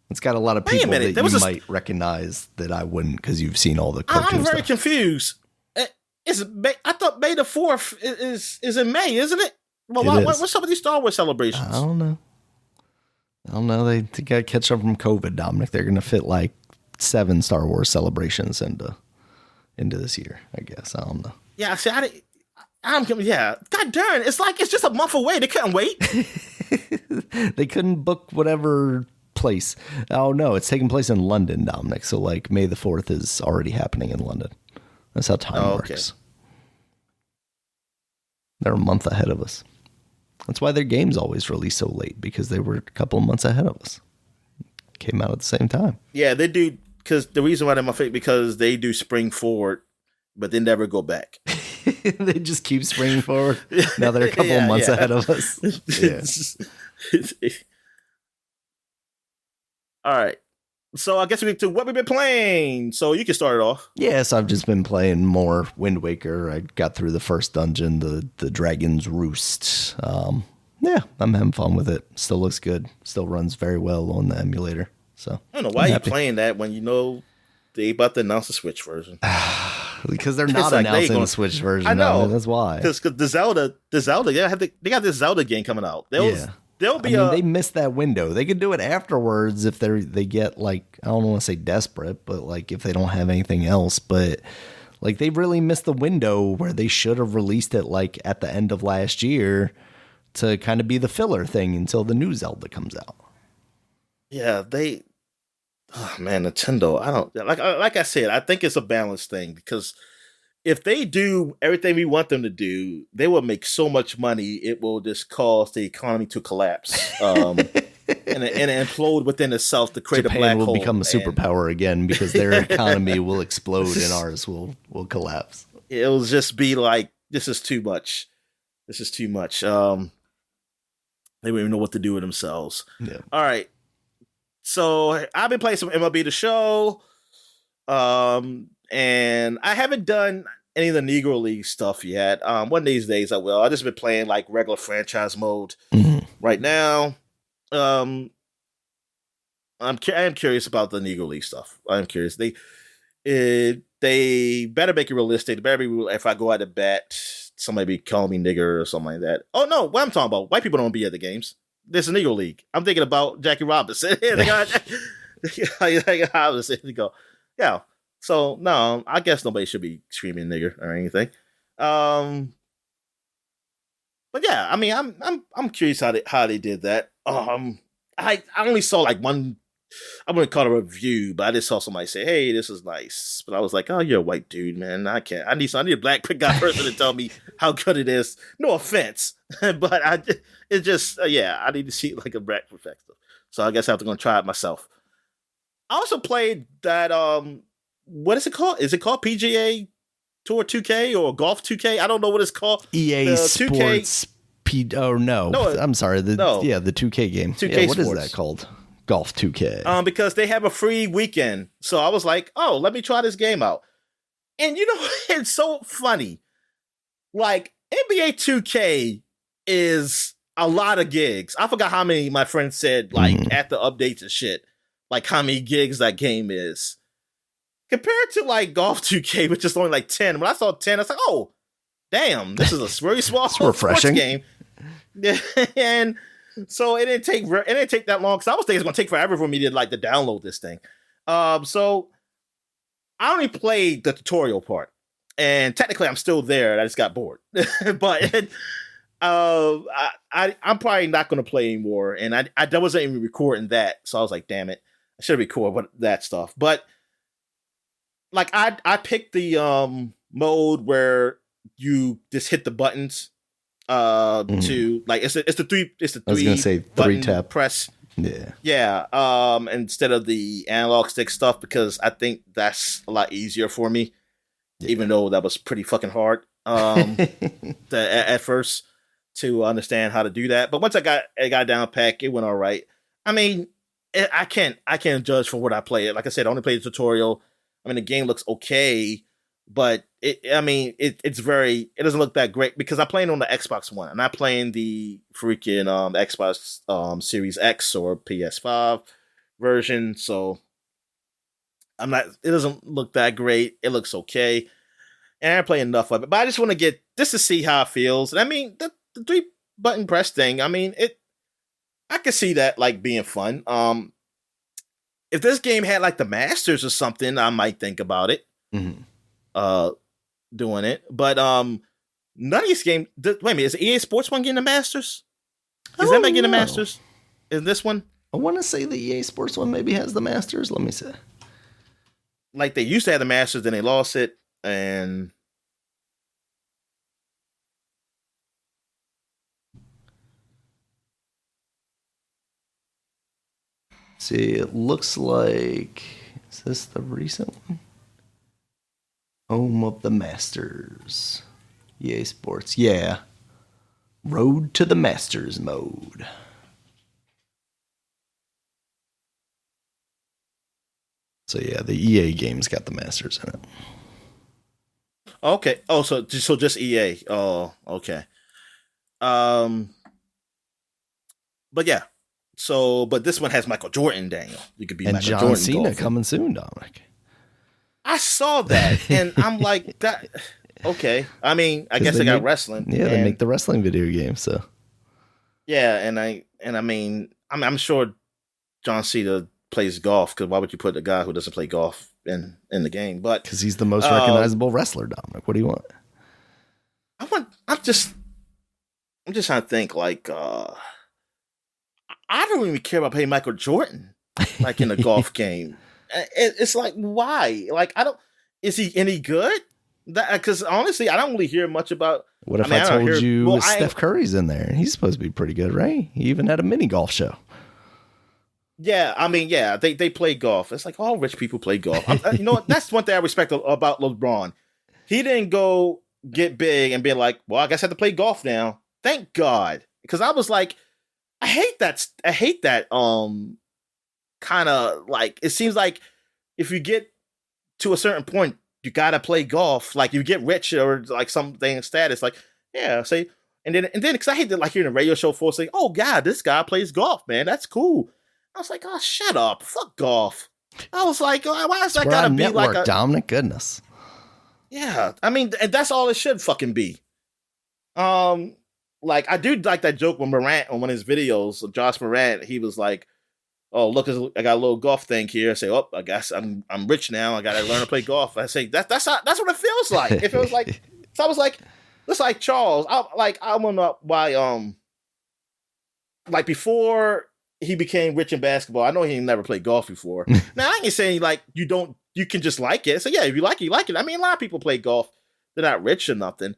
It's got a lot of people that you might recognize that I wouldn't, because you've seen all the cartoon I'm very stuff. Confused. I thought May the 4th is in May, isn't it? Well, what's up with these Star Wars celebrations? I don't know. They got to catch up from COVID, Dominic. They're going to fit like 7 Star Wars celebrations into this year, I guess. I don't know. Yeah, see, yeah. God darn, it's just a month away. They couldn't wait. They couldn't book whatever place. Oh no, it's taking place in London, Dominic. So like May the 4th is already happening in London. That's how time works. They're a month ahead of us. That's why their games always release so late, because they were a couple of months ahead of us. Came out at the same time. Yeah, they do. Because the reason why they're my favorite, because they do spring forward, but they never go back. They just keep springing forward. Now they're a couple of months ahead of us. Yeah. All right. So I guess we get to what we've been playing. So you can start it off. Yes, I've just been playing more Wind Waker. I got through the first dungeon, the Dragon's Roost. Yeah, I'm having fun with it. Still looks good. Still runs very well on the emulator. So I don't know why you're playing that when you know they about to announce the Switch version. Because they're not announcing the Switch version. I know. That's why. Because the Zelda, they got this Zelda game coming out. They missed that window. They could do it afterwards if they get, like, I don't want to say desperate, but like if they don't have anything else. But like they really missed the window where they should have released it like at the end of last year to kind of be the filler thing until the new Zelda comes out. Yeah, Nintendo. I don't like I said. I think it's a balanced thing, because if they do everything we want them to do, they will make so much money it will just cause the economy to collapse and implode within itself to create Japan a black hole. Will become a superpower again, because their economy will explode and ours will collapse. It'll just be like, this is too much. This is too much. They don't even know what to do with themselves. Yeah. All right. So I've been playing some MLB The Show. And I haven't done any of the Negro League stuff yet. One of these days I will. I've just been playing like regular franchise mode right now. I am curious about the Negro League stuff. I'm curious. They better make it realistic. They better be real. If I go out to bat, somebody be calling me nigger or something like that. Oh no, what I'm talking about? White people don't be at the games. This is Negro League. I'm thinking about Jackie Robinson. Yeah. So no, I guess nobody should be screaming nigger or anything. But yeah, I mean, I'm curious how they did that. I only saw like one. I wouldn't call it a review, but I just saw somebody say, "Hey, this is nice." But I was like, "Oh, you're a white dude, man. I can't. I need a black guy person to tell me how good it is." No offense, but I need to see like a black perspective. So I guess I have to go try it myself. I also played that. What is it called? Is it called PGA Tour 2K or Golf 2K? I don't know what it's called. EA Sports. I'm sorry. The 2K game. 2K what Sports. Is that called? Golf 2K. Because they have a free weekend. So I was like, oh, let me try this game out. And you know, it's so funny. Like, NBA 2K is a lot of gigs. I forgot how many my friend said, like, at the updates and shit, like how many gigs that game is. Compared to like Golf 2K, which is only like 10. When I saw 10, I was like, oh, damn, this is a very small It's sports refreshing. game. And so it didn't take that long because I was thinking it's gonna take forever for me to like to download this thing. So I only played the tutorial part, and technically I'm still there. I just got bored, but I'm probably not gonna play anymore. And I wasn't even recording that, so I was like, damn it, I should record that stuff. But like I picked the mode where you just hit the buttons to like it's the three I was gonna say three tap press. Yeah. Instead of the analog stick stuff, because I think that's a lot easier for me, even though that was pretty fucking hard at first to understand how to do that. But once I got down pack, it went all right. I mean, I can't judge for what I played. Like I said, I only played the tutorial. I mean, the game looks okay, but it doesn't look that great because I'm playing on the Xbox One. I'm not playing the freaking Xbox Series X or PS5 version, so I'm not. It doesn't look that great. It looks okay, and I play enough of it. But I just want to get just to see how it feels. And I mean, the 3-button press thing. I mean, I could see that like being fun. If this game had like the Masters or something, I might think about it. Mm-hmm. Doing it, but none of these games. Wait a minute, is EA Sports one getting the Masters? Is that getting the Masters? Is this one? I want to say the EA Sports one maybe has the Masters. Let me see. Like they used to have the Masters, then they lost it, and see, it looks like, is this the recent one? Home of the Masters. EA Sports. Yeah. Road to the Masters mode. So yeah, the EA game's got the Masters in it. okay. Oh, so just EA. Oh, okay. But yeah. So, but this one has Michael Jordan, Daniel. You could be and Michael John Jordan Cena golfing. coming soon, Dominic. I saw that, and I'm like, that. Okay, I mean, I guess they got wrestling. Yeah, they make the wrestling video game. So yeah, and I mean, I'm sure John Cena plays golf because why would you put a guy who doesn't play golf in the game? But because he's the most recognizable wrestler, Dominic. What do you want? I'm just trying to think. Like, I don't even care about playing Michael Jordan, like in a golf game. It's like, why? Like, I don't. Is he any good? Because honestly, I don't really hear much about. What if I told you Steph Curry's in there? He's supposed to be pretty good, right? He even had a mini golf show. Yeah, I mean, yeah, they play golf. It's like all rich people play golf. You know what? That's one thing I respect about LeBron. He didn't go get big and be like, well, I guess I have to play golf now. Thank God, because I was like, I hate that kind of like, it seems like if you get to a certain point, you gotta play golf. Like you get rich or like something status. Like, yeah, say, and then because I hate to like hearing a radio show for saying, oh God, this guy plays golf, man. That's cool. I was like, oh, shut up, fuck golf. I was like, why is that gotta be like a Dominic? Goodness. Yeah, I mean, and that's all it should fucking be. Like I do like that joke when Morant on one of his videos, Josh Morant, he was like, "Oh, look, I got a little golf thing here." I say, "Oh, I guess I'm rich now. I got to learn to play golf." I say that's what it feels like. It feels like so I was like, just like Charles. I wonder why like before he became rich in basketball. I know he never played golf before. Now I ain't saying like you can just like it. So yeah, if you like it, you like it. I mean, a lot of people play golf. They're not rich or nothing.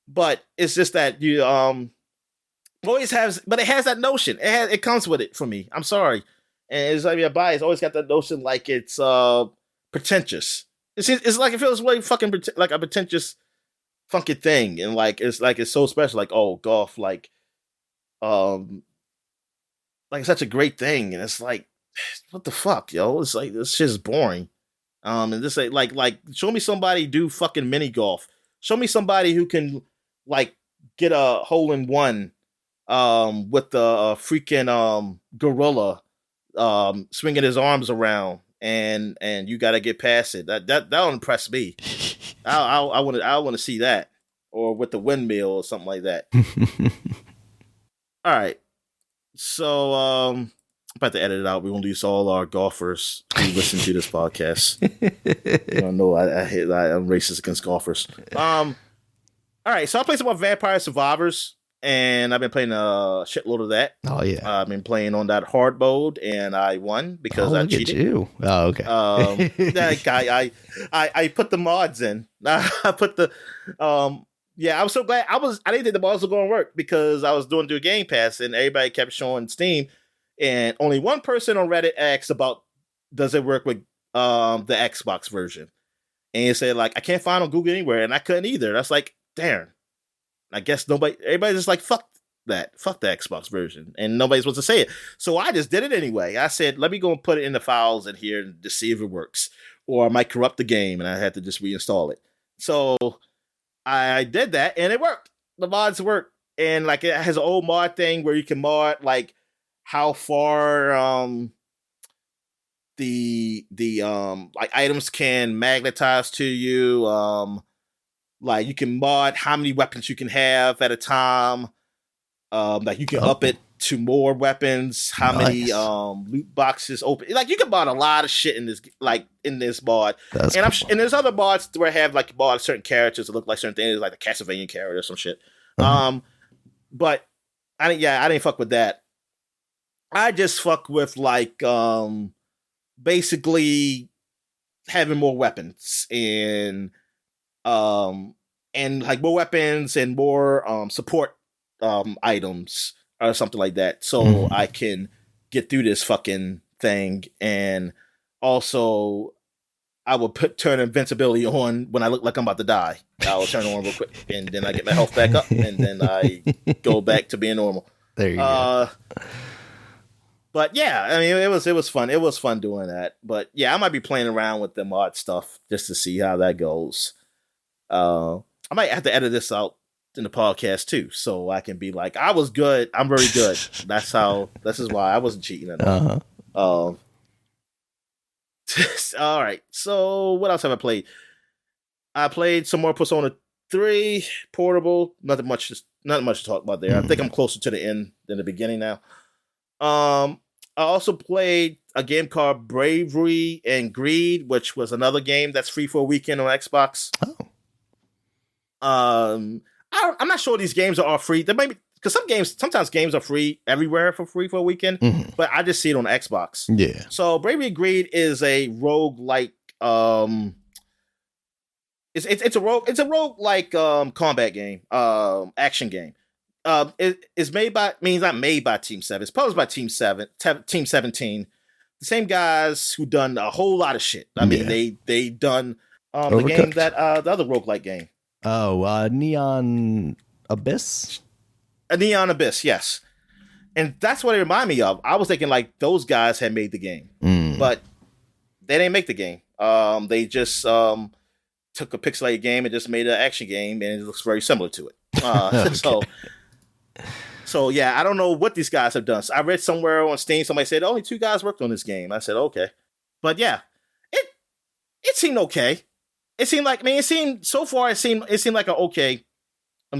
But it's just that you always has, but it has that notion. It comes with it for me. I'm sorry, and it's like your bias always got that notion like it's pretentious. It's like it feels really fucking like a pretentious, funky thing, and like it's so special. Like golf, like it's such a great thing, and it's like what the fuck, yo? It's like this shit is boring. And this like show me somebody do fucking mini golf. Show me somebody who can like get a hole in one with the freaking gorilla swinging his arms around and you got to get past it. That'll impress me. I want to see that. or with the windmill or something like that. All right. So I'm about to edit it out. We're gonna lose all our golfers who listen to this podcast. You don't know I'm racist against golfers. All right, so I played some more Vampire Survivors, and I've been playing a shitload of that. Oh yeah, I've been playing on that hard mode, and I won because I cheated. At you. Oh okay. That guy, I put the mods in. I put the yeah, I was so glad. I didn't think the mods were going to work because I was doing through Game Pass, and everybody kept showing Steam, and only one person on Reddit asked about does it work with the Xbox version, and he said like I can't find on Google anywhere, and I couldn't either. That's like damn. I guess everybody's just like fuck the Xbox version, and nobody's supposed to say it. So I just did it anyway. I said let me go and put it in the files in here to see if it works, or I might corrupt the game, and I had to just reinstall it. So I did that and it worked. The mods work. And like it has an old mod thing where you can mod like how far the like items can magnetize to you. Like you can mod how many weapons you can have at a time. Like you can up it to more weapons, how many loot boxes open. Like you can mod a lot of shit in this mod. That's and cool. And there's other mods where I have like mod certain characters that look like certain things, like the Castlevania character or some shit. But I didn't fuck with that. I just fuck with like basically having more weapons and like more weapons and more support items or something like that, so I can get through this fucking thing. And also, I will turn invincibility on when I look like I'm about to die. I will turn it on real quick, and then I get my health back up, and then I go back to being normal. There you go. But yeah, I mean, it was fun. It was fun doing that. But yeah, I might be playing around with the mod stuff just to see how that goes. I might have to edit this out in the podcast too, so I can be like, I was good. I'm very good. This is why I wasn't cheating at all. All right. So what else have I played? I played some more Persona 3 Portable. Nothing much to talk about there. I think I'm closer to the end than the beginning now. I also played a game called Bravery and Greed, which was another game that's free for a weekend on Xbox. I'm not sure these games are all free. They maybe because sometimes games are free everywhere for free for a weekend, but I just see it on Xbox. Yeah. So Bravery and Greed is a roguelike it's a roguelike combat game, action game. It's not made by Team 7. It's published by Team 17. The same guys who done a whole lot of shit. I mean, they done the game that the other roguelike game. Oh, Neon Abyss? A Neon Abyss, yes. And that's what it reminded me of. I was thinking like those guys had made the game. But they didn't make the game. They just took a pixelated game and just made an action game, and it looks very similar to it. Okay. So yeah, I don't know what these guys have done. So I read somewhere on Steam, somebody said only 2 guys worked on this game. I said, okay. But yeah, it seemed okay. It seemed like, it seemed like an okay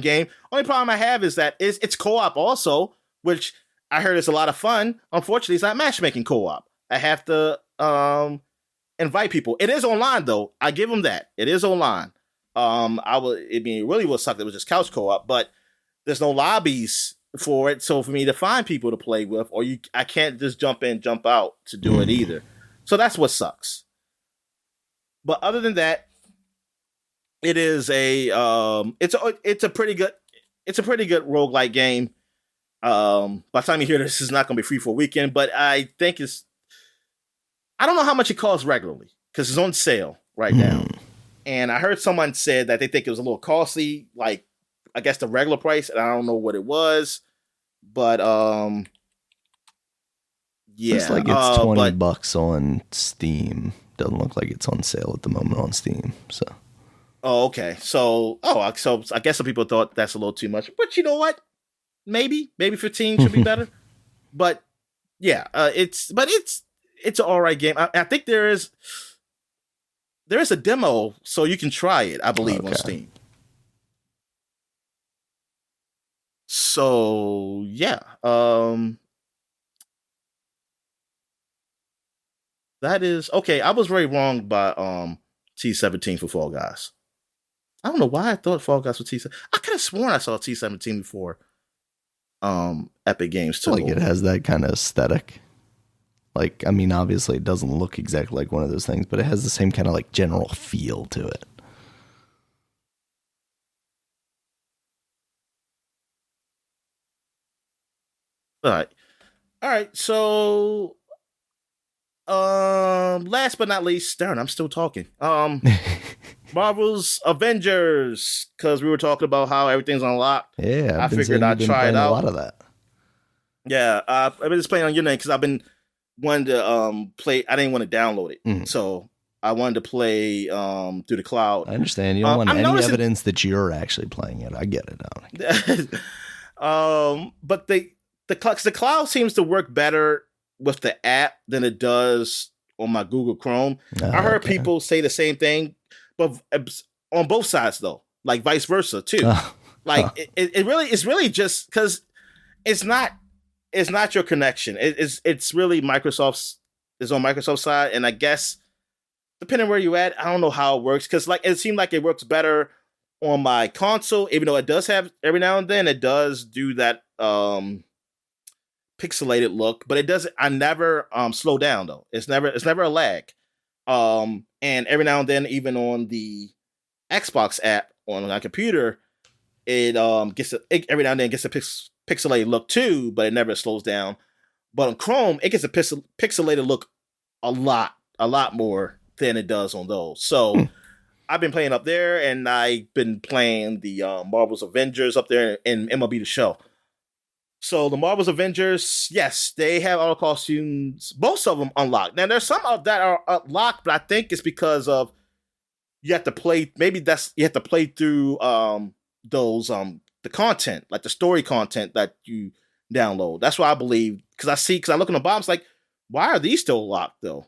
game. Only problem I have is that it's co-op also, which I heard is a lot of fun. Unfortunately, it's not matchmaking co-op. I have to invite people. It is online though. I give them that. It is online. It really would suck if it was just couch co-op, but there's no lobbies for it. So for me to find people to play with, I can't just jump in, jump out to do it either. So that's what sucks. But other than that, it is it's a pretty good roguelike game. By the time you hear this, it's not going to be free for a weekend, but I think I don't know how much it costs regularly because it's on sale right now. And I heard someone said that they think it was a little costly, like I guess the regular price, and I don't know what it was, but yeah, it's like it's $20 on Steam. Doesn't look like it's on sale at the moment on Steam. So. Oh, okay. So I guess some people thought that's a little too much, but you know what? Maybe 15 should be better. But yeah, it's an all right game. I think there is a demo, so you can try it. I believe on Steam. So yeah, that is okay. I was very wrong by T17 for Fall Guys. I don't know why I thought Fall Guys was T17. I could have sworn I saw T17 before Epic Games took Like it over. has that kind of aesthetic. Like, I mean, obviously it doesn't look exactly like one of those things, but it has the same kind of like general feel to it. All right. All right. So last but not least, darn, I'm still talking. Marvel's Avengers, because we were talking about how everything's unlocked. Yeah, I I've been figured saying you've I'd been try it playing a lot out. of that. Yeah, I've been just playing on your name because I've been wanting to play. I didn't want to download it, Mhm. so I wanted to play through the cloud. I understand. You don't want I'm any noticing, evidence that you're actually playing it. I get it, Dominic. but the cloud seems to work better with the app than it does on my Google Chrome. I heard Okay. people say the same thing, but on both sides though, like vice versa too. Like it really, it's really just because it's not your connection. It's really Microsoft's is on Microsoft's side, and I guess depending where you at, I don't know how it works because like it seemed like it works better on my console, even though it does have every now and then it does do that pixelated look, but it doesn't. I never slow down though. It's never a lag. And every now and then, even on the Xbox app on my computer, it every now and then gets a pixelated look too, but it never slows down. But on Chrome, it gets a pixelated look a lot more than it does on those. So I've been playing up there, and I've been playing the Marvel's Avengers up there in MLB The Show. So the Marvel's Avengers, yes, they have all costumes, most of them unlocked. Now there's some of that are unlocked, but I think it's because of you have to play. Maybe that's you have to play through those the content, like the story content that you download. That's why I believe because I look on the bottom, it's like, why are these still locked though?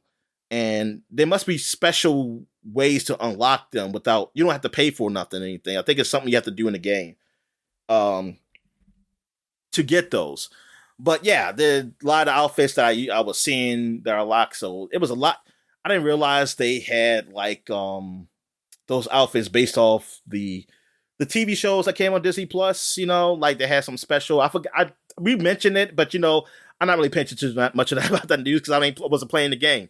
And there must be special ways to unlock them without you don't have to pay for nothing or anything. I think it's something you have to do in the game um, to get those. But yeah, the a lot of outfits that I was seeing that are locked, so it was a lot. I didn't realize they had like those outfits based off the TV shows that came on Disney Plus. You know, like they had some special. I forgot. We mentioned it, but you know, I'm not really paying attention to that much of that about that news because I wasn't playing the game.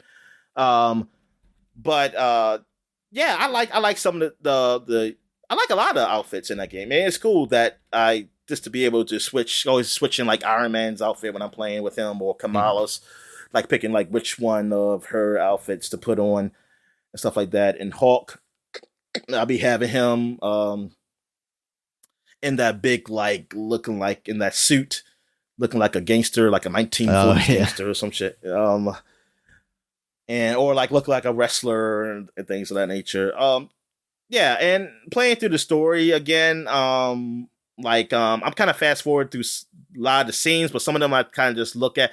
Um, but yeah, I like some of the I like a lot of outfits in that game. And it's cool that I just to be able to always switching like Iron Man's outfit when I'm playing with him or Kamala's, like picking like which one of her outfits to put on and stuff like that. And Hulk, I'll be having him in that big like looking like in that suit, looking like a gangster, like a 1940s gangster or some shit. And or like look like a wrestler and things of that nature. Yeah, and playing through the story again, I'm kind of fast forward through a lot of the scenes, but some of them I kind of just look at.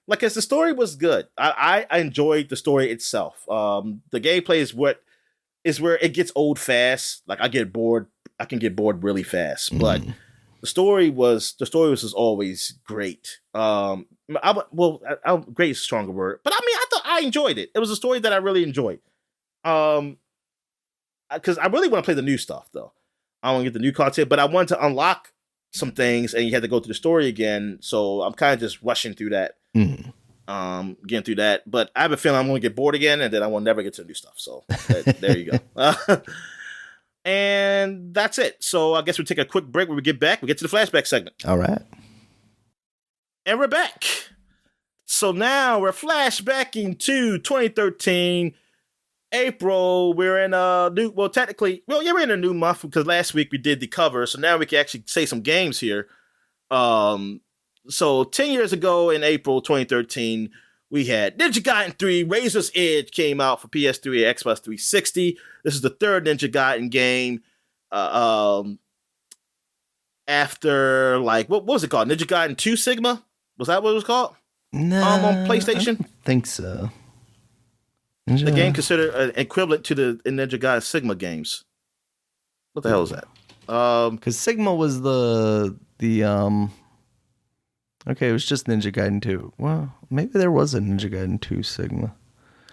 Like, cause the story was good. I enjoyed the story itself. The gameplay is where it gets old fast. Like I get bored. I can get bored really fast. But the story was just always great. Great is a stronger word. But I mean, I thought I enjoyed it. It was a story that I really enjoyed. Because I really want to play the new stuff though. I want to get the new content, but I wanted to unlock some things, and you had to go through the story again. So I'm kind of just rushing through that, getting through that. But I have a feeling I'm going to get bored again, and then I will never get to the new stuff. So there you go. And that's it. So I guess we'll take a quick break. When we get back, we get to the flashback segment. All right. And we're back. So now we're flashbacking to 2013. April, we're in a new, we're in a new month because last week we did the cover, so now we can actually say some games here. So 10 years ago in April 2013, we had Ninja Gaiden 3, Razor's Edge came out for PS3 and Xbox 360. This is the third Ninja Gaiden game. After, like, what was it called? Ninja Gaiden 2 Sigma? Was that what it was called? No, on PlayStation? I don't think so. The game considered equivalent to the Ninja Gaiden Sigma games. What the hell is that? Because Sigma was the okay, it was just Ninja Gaiden 2. Well, maybe there was a Ninja Gaiden 2 Sigma.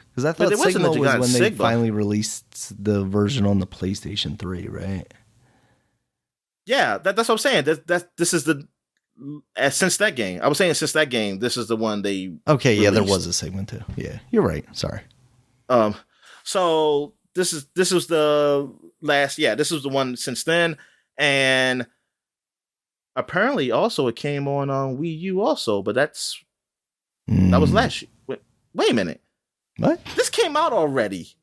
Because I thought there was a Sigma Ninja was Gaiden when they Sigma. finally released the version on the PlayStation 3, right? Yeah, that's what I'm saying. This is the since that game. I was saying since that game, this is the one they Okay, yeah, there released. was a Sigma too. Yeah, you're right. Sorry. So this was the last. Yeah, this was the one since then, and apparently also it came on Wii U also, but that was last year. Wait a minute. What? This came out already.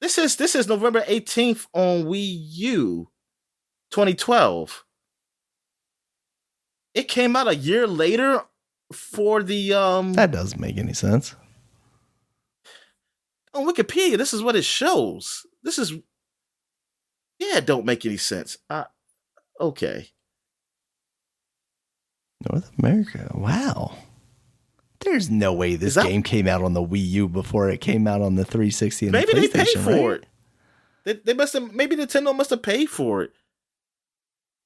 This is November 18th on Wii U, 2012. It came out a year later for the That doesn't make any sense. on Wikipedia. This is what it shows. This is it don't make any sense. Okay. North America. Wow. There's no way this game came out on the Wii U before it came out on the 360 and maybe the PlayStation, they paid for right? it. They must have. Maybe Nintendo must have paid for it.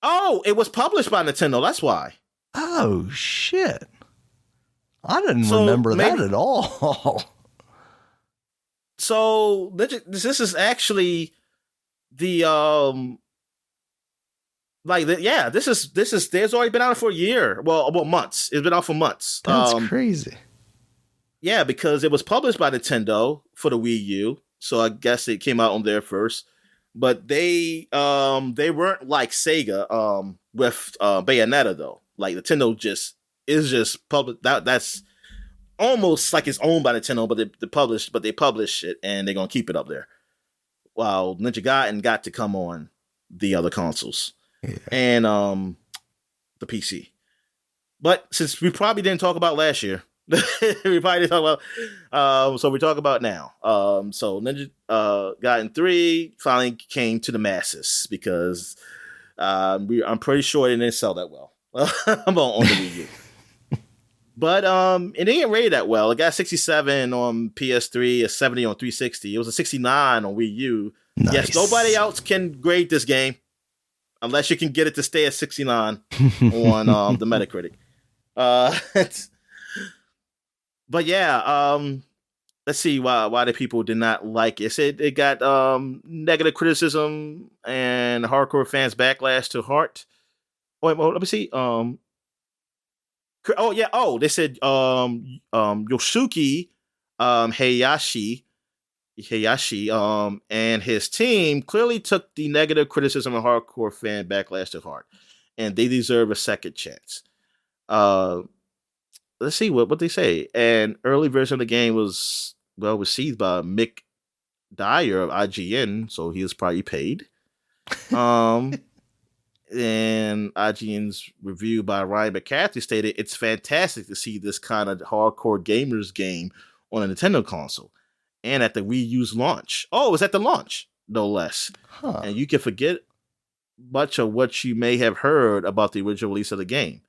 Oh, it was published by Nintendo. That's why. Oh shit! I didn't remember that at all. So this is actually the this is there's already been out for a year. Well, months. It's been out for months. That's crazy. Yeah, because it was published by Nintendo for the Wii U, so I guess it came out on there first. But they weren't like Sega with Bayonetta though. Like Nintendo is just public. That's almost like it's owned by Nintendo, but they publish it and they're gonna keep it up there. While Ninja Gaiden got to come on the other consoles and the PC. But since we probably didn't talk about last year, we probably didn't talk about so we talk about now. So Ninja Gaiden 3 finally came to the masses because I'm pretty sure it didn't sell that well. I'm on the Wii U. But it didn't rate that well. It got 67 on PS3, a 70 on 360. It was a 69 on Wii U. Nice. Yes, nobody else can grade this game unless you can get it to stay at 69 on the Metacritic. But yeah, let's see why the people did not like it. It got negative criticism and hardcore fans backlash to Heart. Wait, let me see. They said Yosuke Hayashi and his team clearly took the negative criticism and hardcore fan backlash to heart, and they deserve a second chance. Let's see what they say. An early version of the game was well received by Mick Dyer of IGN, so he was probably paid. And IGN's review by Ryan McCarthy stated, "It's fantastic to see this kind of hardcore gamers game on a Nintendo console and at the Wii U's launch." Oh, it was at the launch, no less. Huh. And you can forget much of what you may have heard about the original release of the game.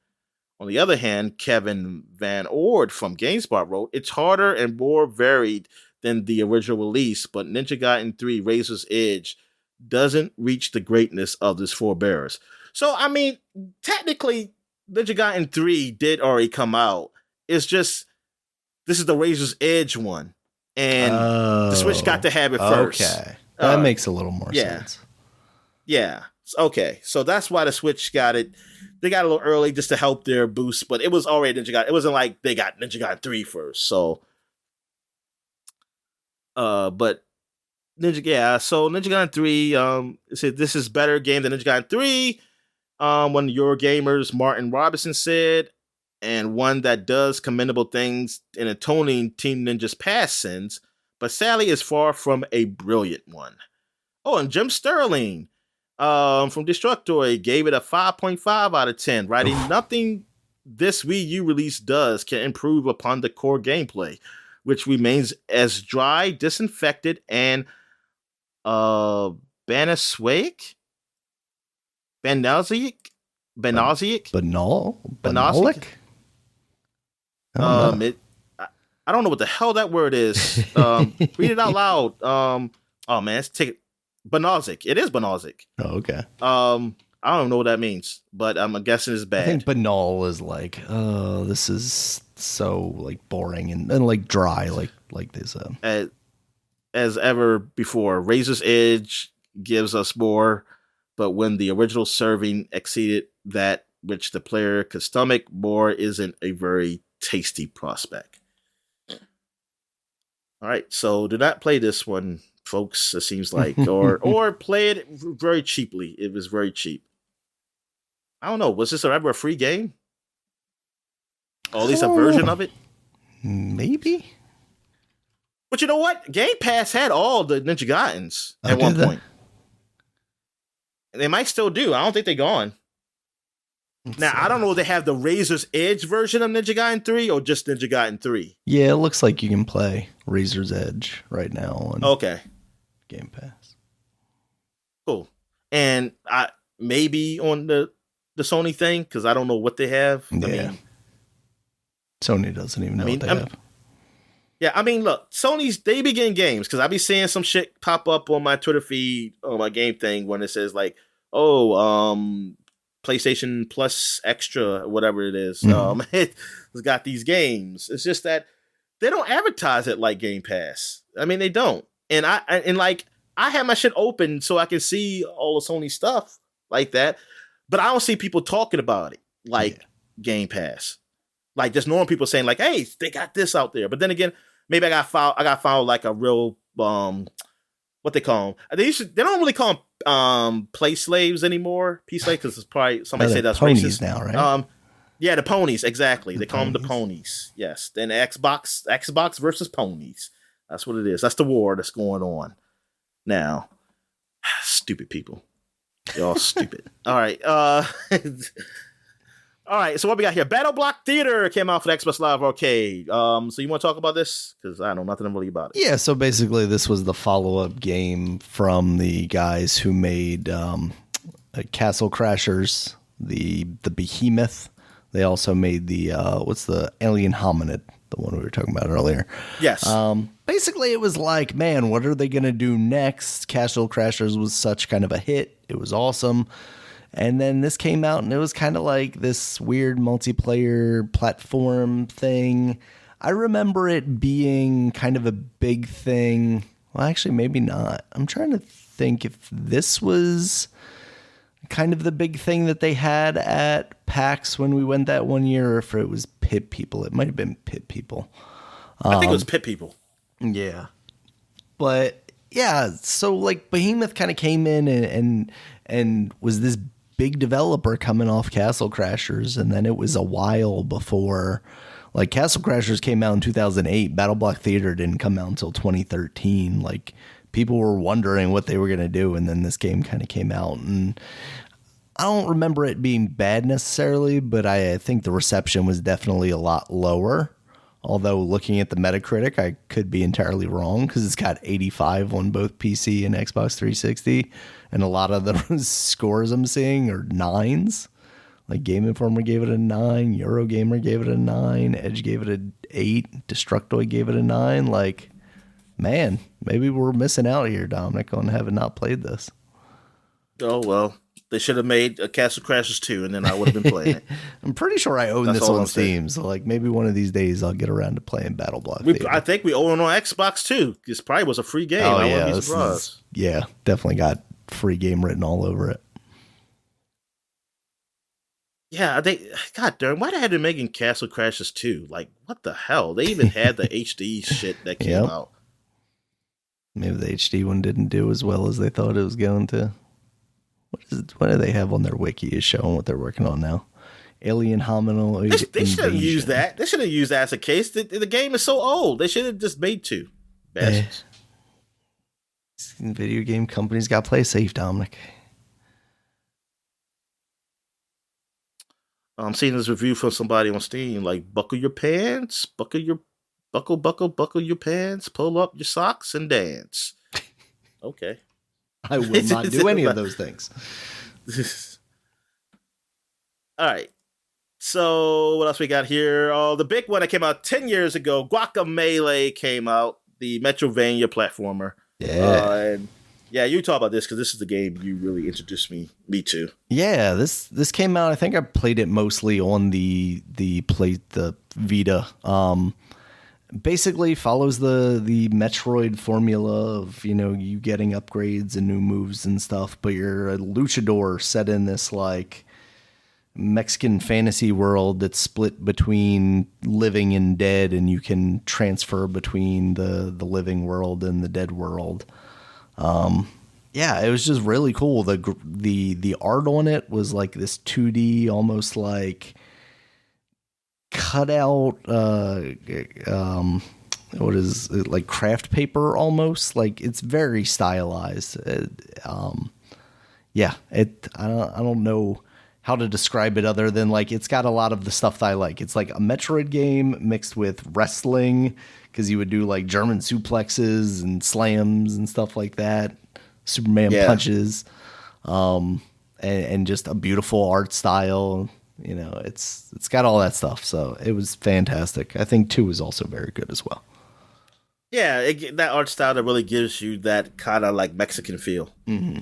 On the other hand, Kevin Van Ord from GameSpot wrote, "It's harder and more varied than the original release, but Ninja Gaiden 3 Razor's Edge doesn't reach the greatness of this forebearers." So, I mean, technically, Ninja Gaiden 3 did already come out. It's just, this is the Razor's Edge one. And the Switch got to have it first. Okay. That makes a little more sense. Yeah. Okay. So that's why the Switch got it. They got a little early just to help their boost, but it was already Ninja Gaiden. It wasn't like they got Ninja Gaiden 3 first. So, but Ninja Gaiden 3 said this is better game than Ninja Gaiden 3. One of your gamers, Martin Robinson, said, and one that does commendable things in atoning Team Ninja's past sins, but sadly is far from a brilliant one. Oh, and Jim Sterling from Destructoid gave it a 5.5 out of 10, writing, "Nothing this Wii U release does can improve upon the core gameplay, which remains as dry, disinfected, and Banalsic. I don't know what the hell that word is. Read it out loud. Oh man, let's take it. Banalsic. It is Banalsic. Oh, okay. I don't know what that means, but I'm guessing it's bad. I think banal is like, oh, this is so like boring and like dry, like this. As ever before, Razor's Edge gives us more, but when the original serving exceeded that which the player could stomach, more isn't a very tasty prospect. All right, so do not play this one, folks. It seems like, or play it very cheaply. It was very cheap. I don't know. Was this ever a free game? Or at least a version of it? Maybe. But you know what? Game Pass had all the Ninja Gaidens at one point. They might still do. I don't think they're gone. Now, I don't know if they have the Razor's Edge version of Ninja Gaiden 3 or just Ninja Gaiden 3. Yeah, it looks like you can play Razor's Edge right now on Game Pass. Cool. And maybe on the Sony thing, because I don't know what they have. Yeah. I mean, Sony doesn't even know what they have. Yeah, I mean, look, they be getting games, because I be seeing some shit pop up on my Twitter feed, on my game thing, when it says like, PlayStation Plus Extra, whatever it is. It's got these games. It's just that they don't advertise it like Game Pass. I mean, they don't. And I have my shit open so I can see all the Sony stuff like that, but I don't see people talking about it like Game Pass. Like just normal people saying like, "Hey, they got this out there." But then again, maybe I got found like a real what they call them. They don't really call them play slaves anymore. P slave, because it's probably somebody say that's ponies racist now, right? Yeah, the ponies, exactly. They call them the ponies. Yes. Then Xbox versus ponies. That's what it is. That's the war that's going on now. Stupid people. They're all stupid. All right. All right, so what we got here? Battle Block Theater came out for the Xbox Live Arcade. So you want to talk about this? Because I know nothing really about it. Yeah, so basically this was the follow-up game from the guys who made Castle Crashers, the Behemoth. They also made the, what's the Alien Hominid, the one we were talking about earlier. Yes. Basically, it was like, man, what are they going to do next? Castle Crashers was such kind of a hit. It was awesome. And then this came out, and it was kind of like this weird multiplayer platform thing. I remember it being kind of a big thing. Well, actually, maybe not. I'm trying to think if this was kind of the big thing that they had at PAX when we went that one year, or if it was Pit People. It might have been Pit People. I think it was Pit People. Yeah. But, yeah, so, like, Behemoth kind of came in and was this big developer coming off Castle Crashers, and then it was a while before, like, Castle Crashers came out in 2008. Battle Block Theater didn't come out until 2013. Like, people were wondering what they were going to do, and then this game kind of came out, and I don't remember it being bad necessarily, but I think the reception was definitely a lot lower. Although looking at the Metacritic, I could be entirely wrong because it's got 85 on both PC and Xbox 360. And a lot of the scores I'm seeing are 9s. Like Game Informer gave it a 9, Eurogamer gave it a 9, Edge gave it an 8, Destructoid gave it a 9. Like, man, maybe we're missing out here, Dominic, on having not played this. Oh, well. They should have made a Castle Crashers 2, and then I would have been playing it. I'm pretty sure I own this on Steam, so like maybe one of these days I'll get around to playing Battle Block. I think we own it on Xbox too. This probably was a free game. Oh, I wouldn't be surprised. Definitely got free game written all over it. Yeah, God darn, why they had to making Castle Crashers 2? Like, what the hell? They even had the HD shit that came out. Maybe the HD one didn't do as well as they thought it was going to. What do they have on their wiki is showing what they're working on now? Alien Hominid. They should have used that. They should have used that as a case. The game is so old. They should have just made 2. Bastards. Video game companies got to play safe, Dominic. I'm seeing this review from somebody on Steam, like, buckle your pants, buckle your pants, pull up your socks and dance. Okay. I will not do any of those things. All right. So what else we got here? Oh, the big one that came out 10 years ago, Guacamelee came out, the Metrovania platformer. Yeah. And Yeah, you talk about this because this is the game you really introduced me to. Yeah, this came out. I think I played it mostly on the Vita. Basically follows the Metroid formula of, you know, you getting upgrades and new moves and stuff, but you're a luchador set in this like Mexican fantasy world that's split between living and dead, and you can transfer between the living world and the dead world. Yeah, it was just really cool. The art on it was like this 2D, almost like cut out what is it, like craft paper almost. Like it's very stylized. Yeah, I don't know how to describe it other than like it's got a lot of the stuff that I like. It's like a Metroid game mixed with wrestling, because you would do like German suplexes and slams and stuff like that. Superman punches, and just a beautiful art style. You know, it's got all that stuff. So it was fantastic. I think 2 is also very good as well. Yeah, that art style that really gives you that kind of like Mexican feel. Mm-hmm.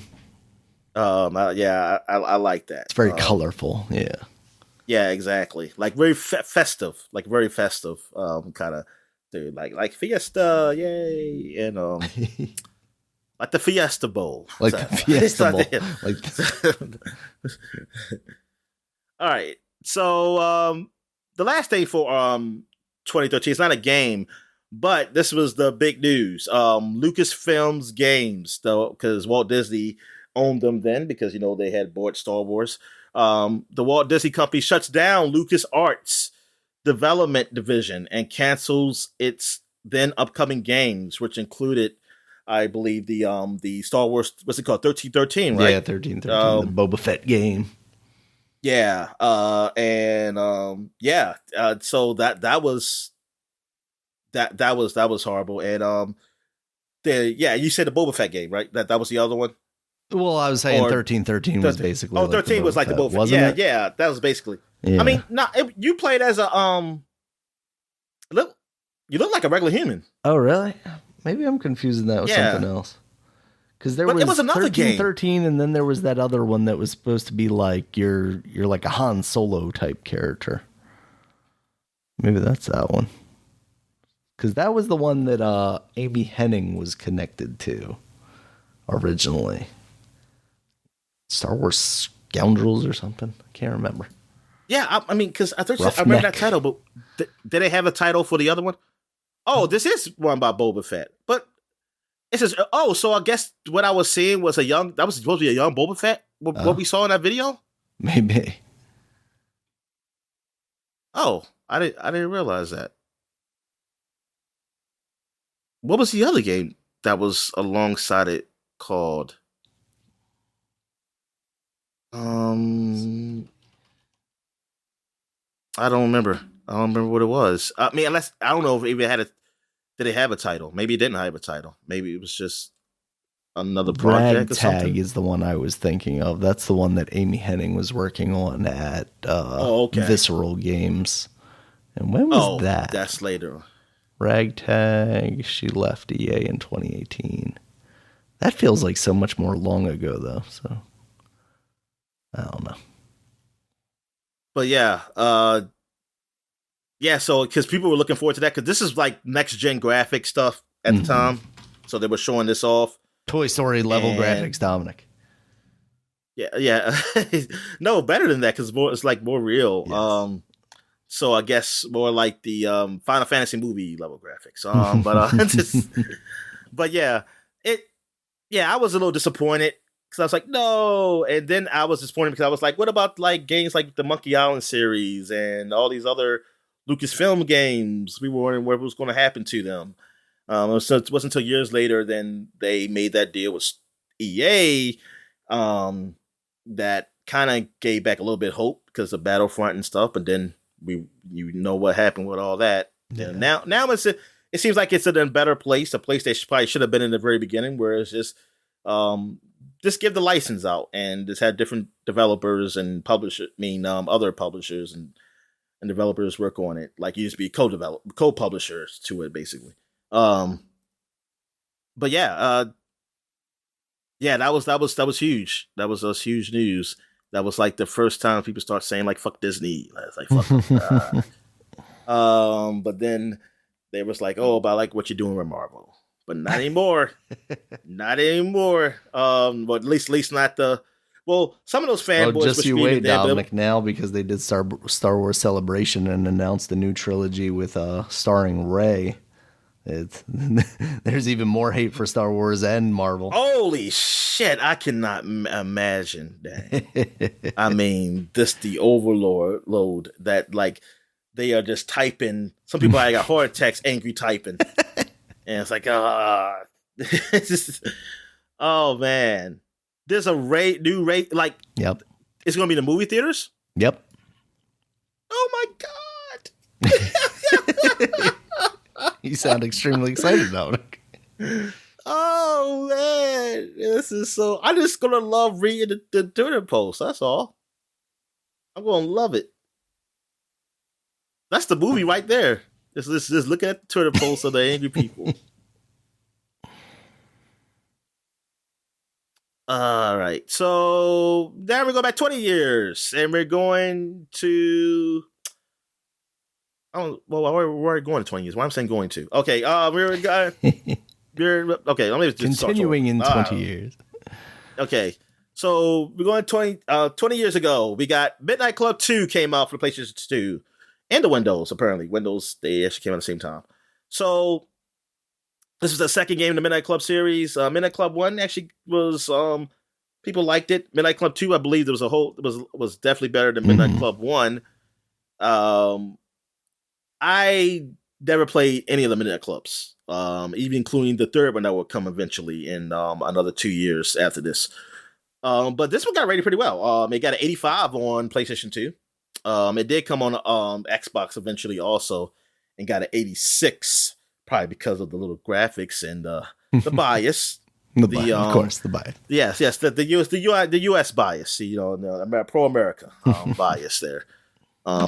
I like that. It's very colorful. Yeah. Yeah, exactly. Like very festive. Like very festive. Kind of dude. Like Fiesta, yay, and like the Fiesta Bowl. Like the Fiesta Bowl. All right. So the last thing for 2013, it's not a game, but this was the big news. Lucasfilms Games, though, because Walt Disney owned them then, because you know they had bought Star Wars. The Walt Disney Company shuts down LucasArts development division and cancels its then upcoming games, which included, I believe, the Star Wars, what's it called, 1313, right? Yeah, 1313, the Boba Fett game. Yeah, so that was horrible, and you said the Boba Fett game, right? That was the other one. Well, I was saying 1313 was basically. Oh, 13 was like the Boba Fett. Wasn't it? Yeah, that was basically. Yeah. I mean, you played as a you look like a regular human. Oh, really? Maybe I'm confusing that with something else. Because there was another 1313, and then there was that other one that was supposed to be like you're like a Han Solo type character. Maybe that's that one. Because that was the one that Amy Hennig was connected to originally. Star Wars Scoundrels or something. I can't remember. Yeah, I mean, because I remember that title, but did they have a title for the other one? Oh, this is one by Boba Fett, but it says, oh, so I guess what I was seeing was that was supposed to be a young Boba Fett. What we saw in that video? Maybe. Oh, I didn't realize that. What was the other game that was alongside it called? I don't remember. I don't remember what it was. I mean, unless I don't know if it even had did it have a title? Maybe it didn't have a title. Maybe it was just another project or something. Ragtag is the one I was thinking of. That's the one that Amy Hennig was working on at Visceral Games. And when was that? That's later. Ragtag, she left EA in 2018. That feels like so much more long ago, though. So I don't know. But so because people were looking forward to that, because this is like next gen graphic stuff at the time, so they were showing this off. Toy Story level graphics, Dominic. Yeah. No, better than that, because it's like more real. Yes. So I guess more like the Final Fantasy movie level graphics. But yeah, I was a little disappointed, because I was like, no. And then I was disappointed because I was like, what about like games like the Monkey Island series and all these other Lucasfilm games? We were wondering what was going to happen to them. So it wasn't until years later then they made that deal with EA that kind of gave back a little bit of hope because of Battlefront and stuff. But then you know what happened with all that. Yeah. And now it seems like it's in a better place, a place they probably should have been in the very beginning, where it's just give the license out and just have different developers and other publishers and developers work on it. Like you used to be co-publishers to it, basically. But yeah, Yeah, that was huge. That was huge news. That was like the first time people start saying like "fuck Disney." I was like, "Fuck them." But then they was like, "Oh, but I like what you're doing with Marvel," but not anymore. Not anymore. But at least not the. Well, some of those Oh, fanboys were just you screaming wait, there, but Dominic, now because they did Star Wars Celebration and announced a new trilogy with starring Rey. It's there's even more hate for Star Wars and Marvel. holy shit, I cannot imagine, Daniel. I mean, this the overload load that like they are just typing. Some people I got heart attacks, angry typing, and it's like, it's just, oh man, there's a new rate like Yep. it's gonna be in the movie theaters. Yep. Oh my You sound extremely excited, Dominic. god. Oh man, this is so. I'm just gonna love reading the Twitter post. That's all. I'm gonna love it. That's the movie right there. Just looking at the Twitter posts of the angry people. All right, so now we go back 20 years, and we're going to. Oh, well, we're going to 20 years. Why am I saying going to? Okay, we're okay. Let me just start Continuing in 20 years. Okay, so we're going 20 years ago. We got Midnight Club 2 came out for the PlayStation 2 and the Windows. Apparently, Windows they actually came out at the same time. So this was the second game in the Midnight Club series. Midnight Club 1 actually was people liked it. Midnight Club 2, I believe there was was definitely better than Midnight Club 1. I never played any of the Midnight Clubs, even including the third one that will come eventually in another 2 years after this. But this one got rated pretty well. It got an 85 on PlayStation 2. It did come on Xbox eventually also and got an 86, probably because of the little graphics and the bias. Of course, the bias. Yes, the US bias, the pro America bias there.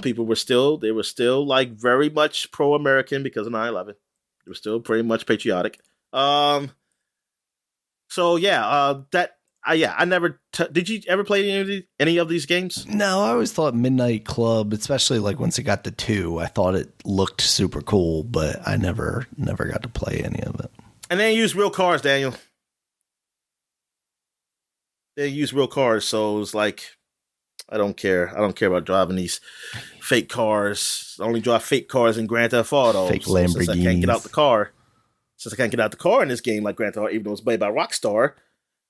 People were still like very much pro American because of 9/11. They were still pretty much patriotic. So yeah, I never. Did you ever play any of these games? No, I always thought Midnight Club, especially like once it got to 2, I thought it looked super cool, but I never got to play any of it. And they use real cars, Daniel. They use real cars, so it's like I don't care. I don't care about driving these fake cars. I only drive fake cars in Grand Theft Auto. Fake so Lamborghinis. Since I can't get out the car in this game like Grand Theft Auto, even though it's made by Rockstar,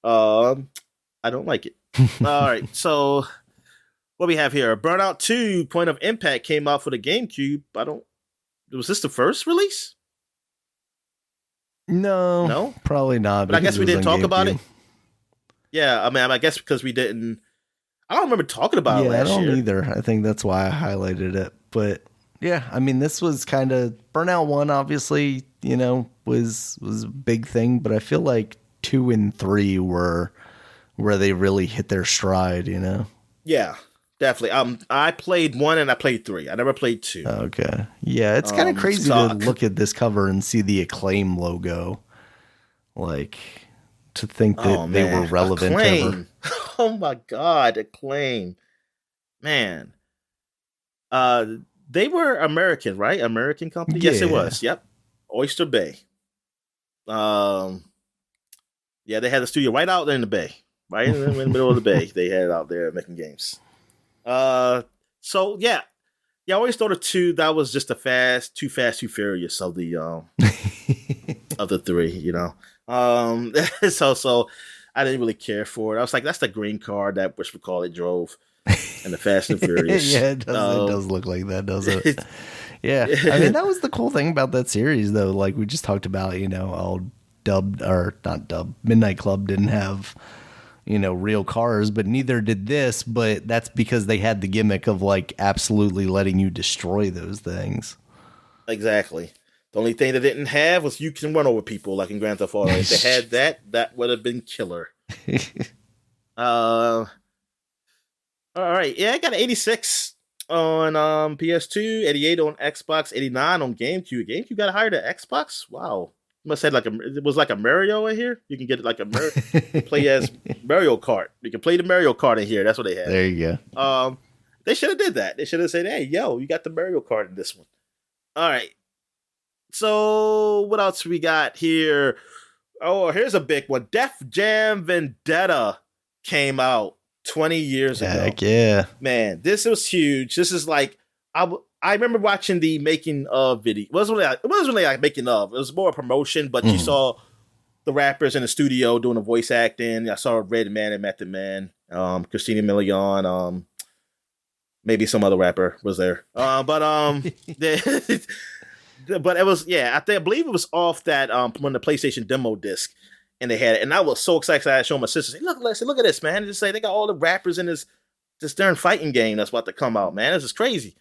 I don't like it. All right, so what we have here? Burnout 2 Point of Impact came out for the GameCube. Was this the first release? No, probably not. But I guess we didn't talk about it. Yeah, I mean, I guess because we didn't. I don't remember talking about it last year. I don't either. I think that's why I highlighted it. But yeah, I mean, this was kind of Burnout 1, obviously, was a big thing. But I feel like 2 and 3 were where they really hit their stride, Yeah, definitely. I played 1 and I played 3. I never played 2. Okay. Yeah, it's kind of crazy to look at this cover and see the Acclaim logo. Like, to think that they were relevant Acclaim. Ever. Oh my God, Acclaim. Man. They were American, right? American company? Yeah. Yes, it was. Yep. Oyster Bay. Yeah, they had a studio right out there in the Bay. Right in the middle of the Bay. They had it out there making games. So yeah. Yeah, I always thought of 2, that was just too fast, too furious of the of the 3, So I didn't really care for it. I was like, that's the green car that whatchamacallit drove in the Fast and Furious. Yeah, it does look like that, doesn't it? Yeah. I mean, that was the cool thing about that series, though. Like we just talked about, all Midnight Club didn't have, real cars, but neither did this. But that's because they had the gimmick of like absolutely letting you destroy those things. Exactly. The only thing they didn't have was you can run over people like in Grand Theft Auto. If they had that would have been killer. All right. Yeah, I got an 86 on PS2, 88 on Xbox, 89 on GameCube. GameCube got higher than Xbox? Wow. must have it was like a Mario in here. You can get it like a play as Mario Kart. You can play the Mario Kart in here. That's what they had. There you go. They should have did that. They should have said, "Hey, yo, you got the Mario Kart in this one." All right. So what else we got here? Oh, here's a big one. Def Jam Vendetta came out 20 years ago. Heck yeah. Man, this was huge. This is like I remember watching the making of video. It wasn't really like making of. It was more a promotion, but you saw the rappers in the studio doing the voice acting. I saw Red Man and Method Man, Christina Milian, maybe some other rapper was there. But it was, I believe it was off that when the PlayStation demo disc, and they had it, and I was so excited. I showed my sister, say, look at this, man. Just say they got all the rappers in this darn fighting game that's about to come out, man. This is crazy.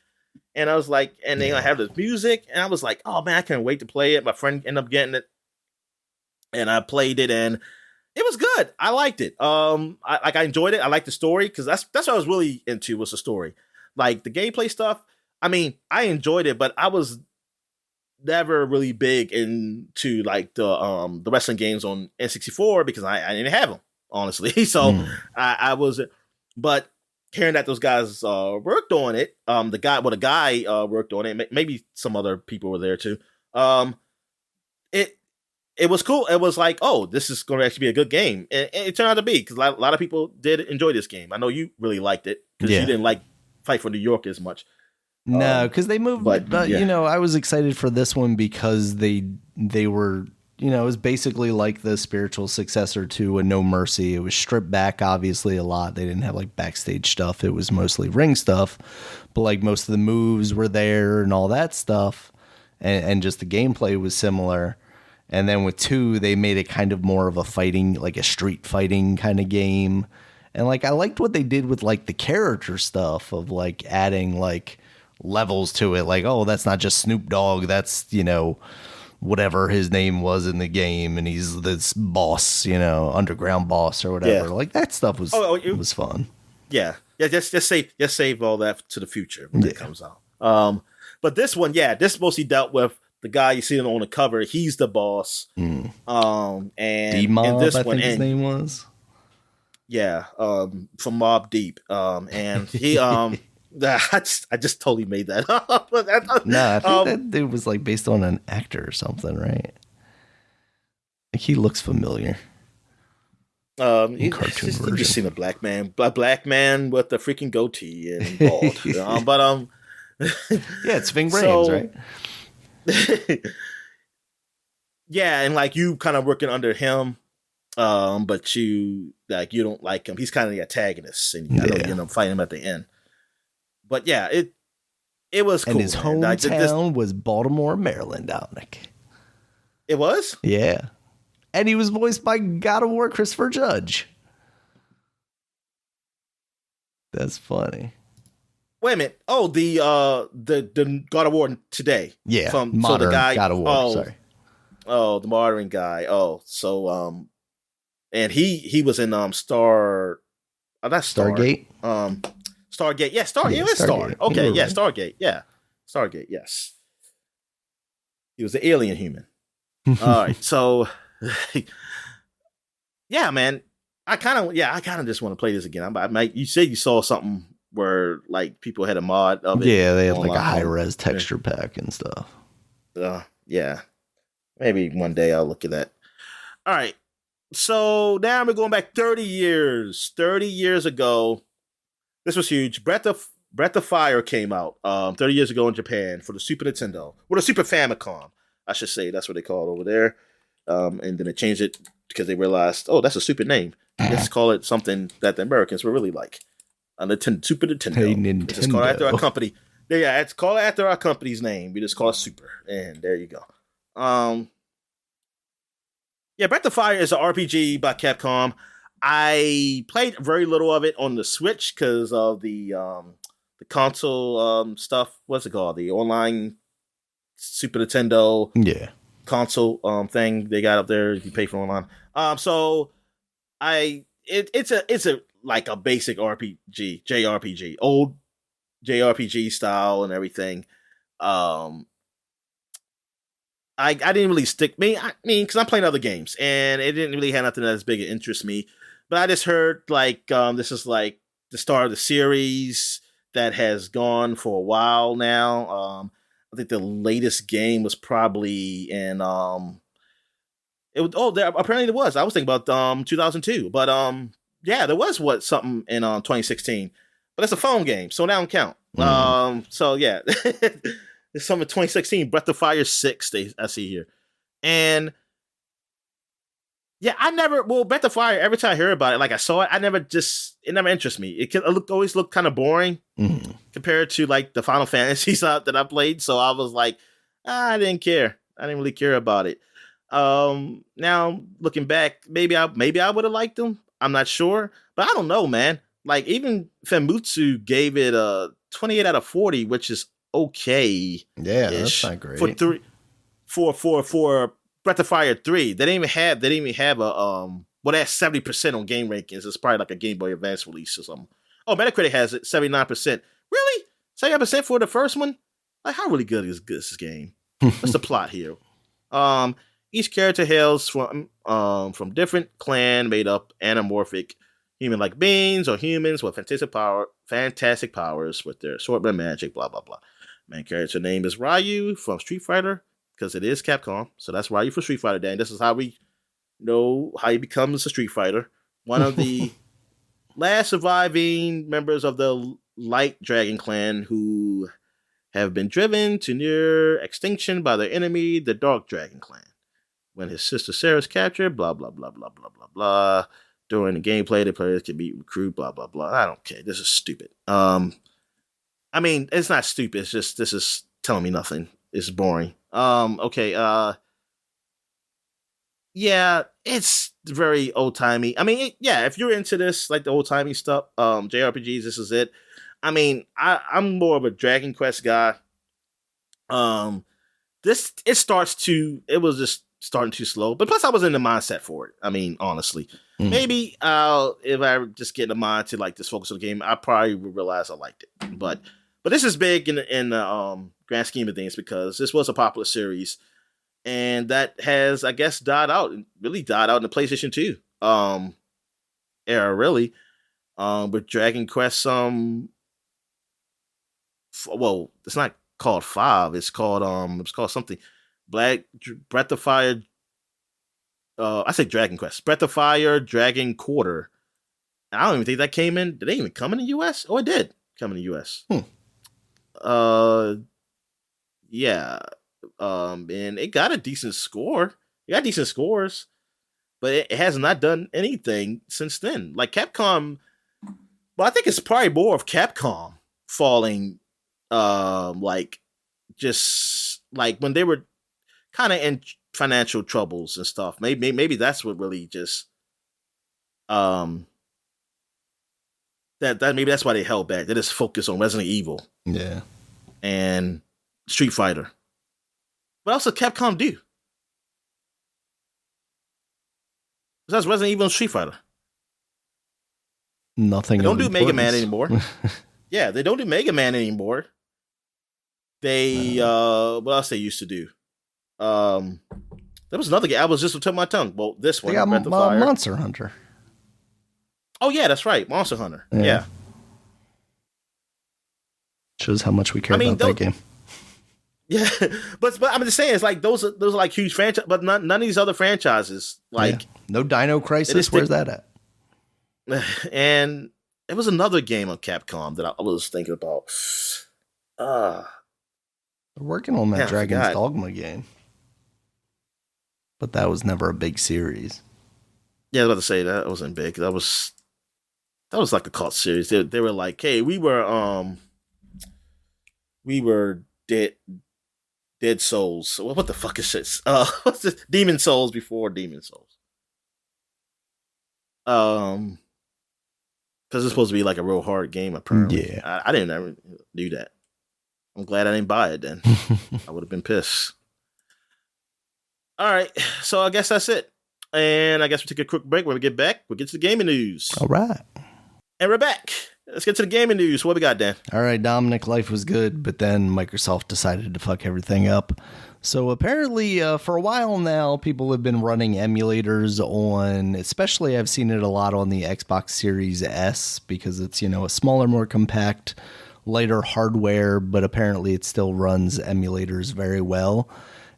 And I was like, and they have this music, and I was like, oh man, I can't wait to play it. My friend ended up getting it, and I played it, and it was good. I liked it. I enjoyed it. I liked the story because that's what I was really into, was the story. Like the gameplay stuff. I mean, I enjoyed it, but I was never really big into like the wrestling games on N64 because I didn't have them, honestly. So I was, but hearing that those guys worked on it, the guy worked on it. Maybe some other people were there too. It was cool. It was like, oh, this is going to actually be a good game, and it turned out to be, because a lot of people did enjoy this game. I know you really liked it because you didn't like Fight for New York as much. No, because they moved. But you know, I was excited for this one because they were, you know, it was basically like the spiritual successor to a No Mercy. It was stripped back, obviously, a lot. They didn't have like backstage stuff. It was mostly ring stuff, but like most of the moves were there and all that stuff, and just the gameplay was similar. And then with 2, they made it kind of more of a fighting, like a street fighting kind of game. And like I liked what they did with like the character stuff of like adding like levels to it, like, oh, that's not just Snoop Dogg, that's, you know, whatever his name was in the game, and he's this boss, you know, underground boss or whatever. Like that stuff was was fun. Just save all that to the future when it comes out. But this one, this mostly dealt with the guy you see on the cover. He's the boss. And D-Mob, this I one, think his name was. From Mobb Deep. And he I just totally made that up. No, I think that dude was like based on an actor or something, right? Like he looks familiar. Cartoon version. You just seen a black man with a freaking goatee and bald. But it's Ving Rhames, right? And like you kind of working under him, but you don't like him. He's kind of the antagonist, and you end up fighting him at the end. But it was cool. And his hometown was Baltimore, Maryland, Dominic. It was? Yeah. And he was voiced by God of War Christopher Judge. That's funny. Wait a minute. Oh, the God of War today. Yeah. Modern God of War, sorry. Oh, the modern guy. Oh, so and he was in not Star. Stargate? Stargate. Yeah, Star. Yeah, it's Star. Okay, yeah, right. Stargate. Yeah. Stargate, yes. He was the alien human. All right, so man. I kind of just want to play this again. You said you saw something where like people had a mod of it. Yeah, they had like a high res texture pack and stuff. Yeah. Maybe one day I'll look at that. All right. So now we're going back 30 years. 30 years ago, this was huge. Breath of Fire came out 30 years ago in Japan for the Super Nintendo. Well, the Super Famicom, I should say. That's what they call it over there. And then they changed it because they realized, oh, that's a stupid name. Let's call it something that the Americans were really like. Super Nintendo. Hey, Nintendo. Just call it after our company. Yeah, it's called after our company's name. We just call it Super. And there you go. Breath of Fire is an RPG by Capcom. I played very little of it on the Switch because of the console stuff. What's it called? The online Super Nintendo console thing they got up there. If you pay for online. So it's a like a basic RPG, JRPG, old JRPG style and everything. I didn't really stick me. I mean, because I'm playing other games, and it didn't really have nothing that as big of interest me. But I just heard like this is like the start of the series that has gone for a while now. I think the latest game was probably in it was, there apparently there was. I was thinking about 2002, but yeah, there was something in 2016, but it's a phone game, so that don't count. So yeah, there's some in 2016, Breath of Fire 6. I see here, and yeah, I never. Well, Breath of Fire. Every time I hear about it, like I saw it, it never interests me. Always looked kind of boring compared to like the Final Fantasies that I played. So I was like, I didn't care. I didn't really care about it. Now looking back, maybe I would have liked them. I'm not sure, but I don't know, man. Like even Famitsu gave it a 28 out of 40, which is okay. Yeah, that's not great. For Breath of Fire 3, they didn't even have a well, that's 70% on game rankings. It's probably like a Game Boy Advance release or something. Oh, Metacritic has it 79%. Really? 79% for the first one? Like how really good is this game? What's the plot here? Each character hails from different clan made up anamorphic human-like beings or humans with fantastic powers with their assortment magic, blah blah blah. Main character name is Ryu from Street Fighter, because it is Capcom. So that's Ryu for Street Fighter, Dan. This is how we know how he becomes a Street Fighter. One of the last surviving members of the Light Dragon clan who have been driven to near extinction by their enemy, the Dark Dragon clan. When his sister Sarah is captured, blah, blah, blah, blah, blah, blah, blah. During the gameplay, the players can be recruited, blah, blah, blah. I don't care. This is stupid. I mean, it's not stupid. It's just, this is telling me nothing. It's boring. Okay. Yeah, it's very old timey. I mean, yeah, if you're into this, like the old timey stuff, JRPGs, this is it. I mean, I'm more of a Dragon Quest guy. It was just starting too slow, but plus I was in the mindset for it. I mean, honestly, maybe if I just get in the mind to like just focus on the game, I probably would realize I liked it. But this is big in the grand scheme of things because this was a popular series, and that has, I guess, really died out in the PlayStation 2 era, really. With Dragon Quest, well, it's not called 5. It's called something. Breath of Fire. I say Dragon Quest. Breath of Fire, Dragon Quarter. I don't even think that came in. Did they even come in the US? Oh, it did come in the US. Yeah. And it got a decent score. It got decent scores, but it has not done anything since then. Like Capcom, well, I think it's probably more of Capcom falling, like just like when they were kind of in financial troubles and stuff. Maybe that's what really just that maybe that's why they held back. They just focused on Resident Evil, yeah, and Street Fighter. What else does Capcom do? Besides Resident Evil and Street Fighter, nothing. They don't do Mega Man anymore. Yeah, they don't do Mega Man anymore. They what else they used to do? There was another game. I was just on the tip of my tongue. Well, this one, they got Monster Hunter. Oh yeah, that's right, Monster Hunter. Yeah. Shows how much we care about that game. Yeah, but I'm just saying, it's like those are like huge franchise, but none of these other franchises, like no Dino Crisis. Where's that at? And it was another game on Capcom that I was thinking about. They're working on that Dragon's Dogma game, but that was never a big series. Yeah, I was about to say that wasn't big. That was like a cult series. They were like, hey, we were Dead Souls. What the fuck is this? What's this? Demon Souls before Demon Souls. Because it's supposed to be like a real hard game, apparently. Yeah. I didn't ever do that. I'm glad I didn't buy it then. I would have been pissed. All right, so I guess that's it. And I guess we'll take a quick break. When we get back, we'll get to the gaming news. All right. And we're back. Let's get to the gaming news. What we got, Dan? All right, Dominic, life was good, but then Microsoft decided to fuck everything up. So apparently, for a while now, people have been running emulators on, especially I've seen it a lot on the Xbox Series S, because it's, a smaller, more compact, lighter hardware, but apparently it still runs emulators very well.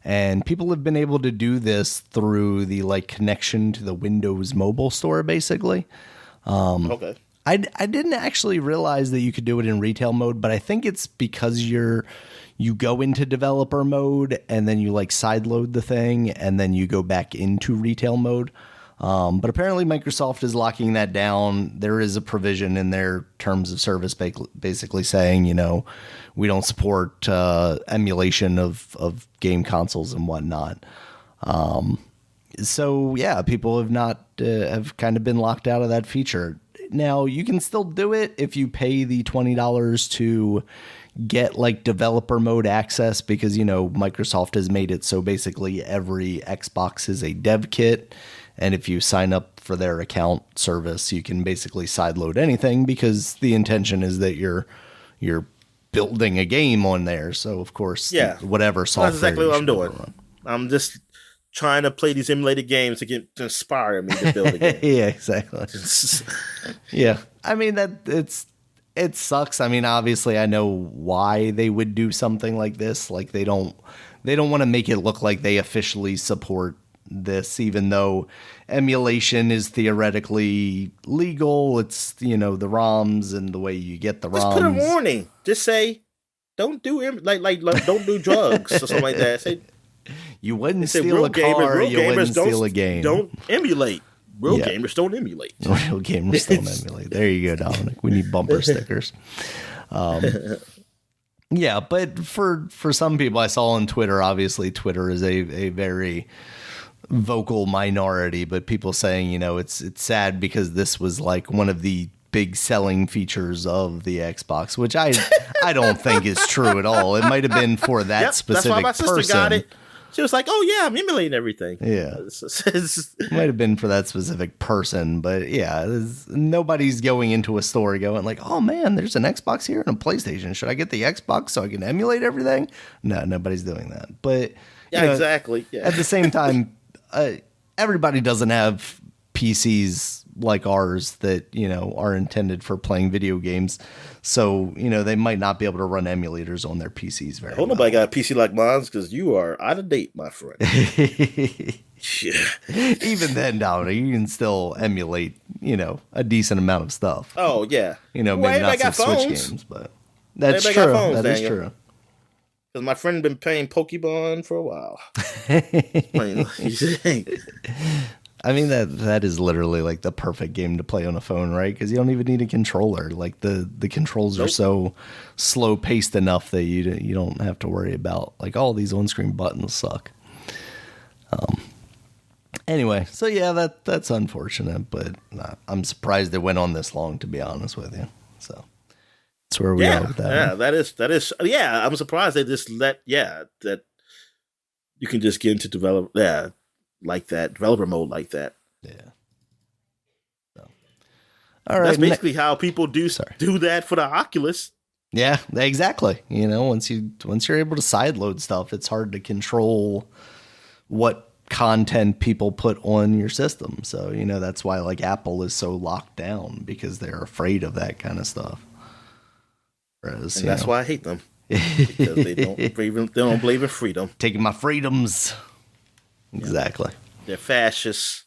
And people have been able to do this through the connection to the Windows Mobile Store, basically. Okay. I didn't actually realize that you could do it in retail mode, but I think it's because you go into developer mode and then you sideload the thing and then you go back into retail mode. But apparently Microsoft is locking that down. There is a provision in their terms of service basically saying, we don't support emulation of game consoles and whatnot. So yeah, people have kind of been locked out of that feature. Now, you can still do it if you pay the $20 to get developer mode access, because, Microsoft has made it so basically every Xbox is a dev kit. And if you sign up for their account service, you can basically sideload anything, because the intention is that you're building a game on there. So, of course, whatever software. That's exactly what I'm doing. I'm just trying to play these emulated games to inspire me to build a game. Yeah, exactly. Yeah. I mean, it sucks. I mean, obviously I know why they would do something like this. They don't want to make it look like they officially support this, even though emulation is theoretically legal. It's, the ROMs and the way you get the ROMs. Just put a warning. Just say, don't do don't do drugs or something like that. Say, you wouldn't steal a car, you wouldn't steal a game. Don't emulate. Real gamers don't emulate. Real gamers don't emulate. There you go, Dominic. We need bumper stickers. Yeah, but for some people I saw on Twitter, obviously Twitter is a very vocal minority, but people saying, it's sad because this was one of the big selling features of the Xbox, which I don't think is true at all. It might have been for that specific person. That's why my sister got it. She was like, "Oh yeah, I'm emulating everything." Yeah, it might have been for that specific person, but yeah, nobody's going into a store going "Oh man, there's an Xbox here and a PlayStation. Should I get the Xbox so I can emulate everything?" No, nobody's doing that. But exactly. Yeah. At the same time, everybody doesn't have PCs like ours that are intended for playing video games. So, they might not be able to run emulators on their PCs very well. Nobody got a PC like mine, because you are out of date, my friend. Even then, Dominic, you can still emulate, a decent amount of stuff. Oh, yeah. Maybe not some Switch games, but that's true. That is true. Because my friend been playing Pokemon for a while. I mean, that is literally the perfect game to play on a phone, right? Because you don't even need a controller. The controls are so slow paced enough that you don't have to worry about all these on screen buttons suck. Anyway, so yeah, that's unfortunate, but I'm surprised it went on this long, to be honest with you. So that's where we are with that. Yeah, that is. Yeah, I'm surprised they just let. Yeah, that you can just get into develop. Yeah. Like that, developer mode like that. Yeah. So. All right. That's basically how people do that for the Oculus. Yeah, exactly. Once you're able to sideload stuff, it's hard to control what content people put on your system. So, that's why Apple is so locked down, because they're afraid of that kind of stuff. Whereas, and that's why I hate them. Because they don't believe in freedom. Taking my freedoms. Exactly. They're fascists.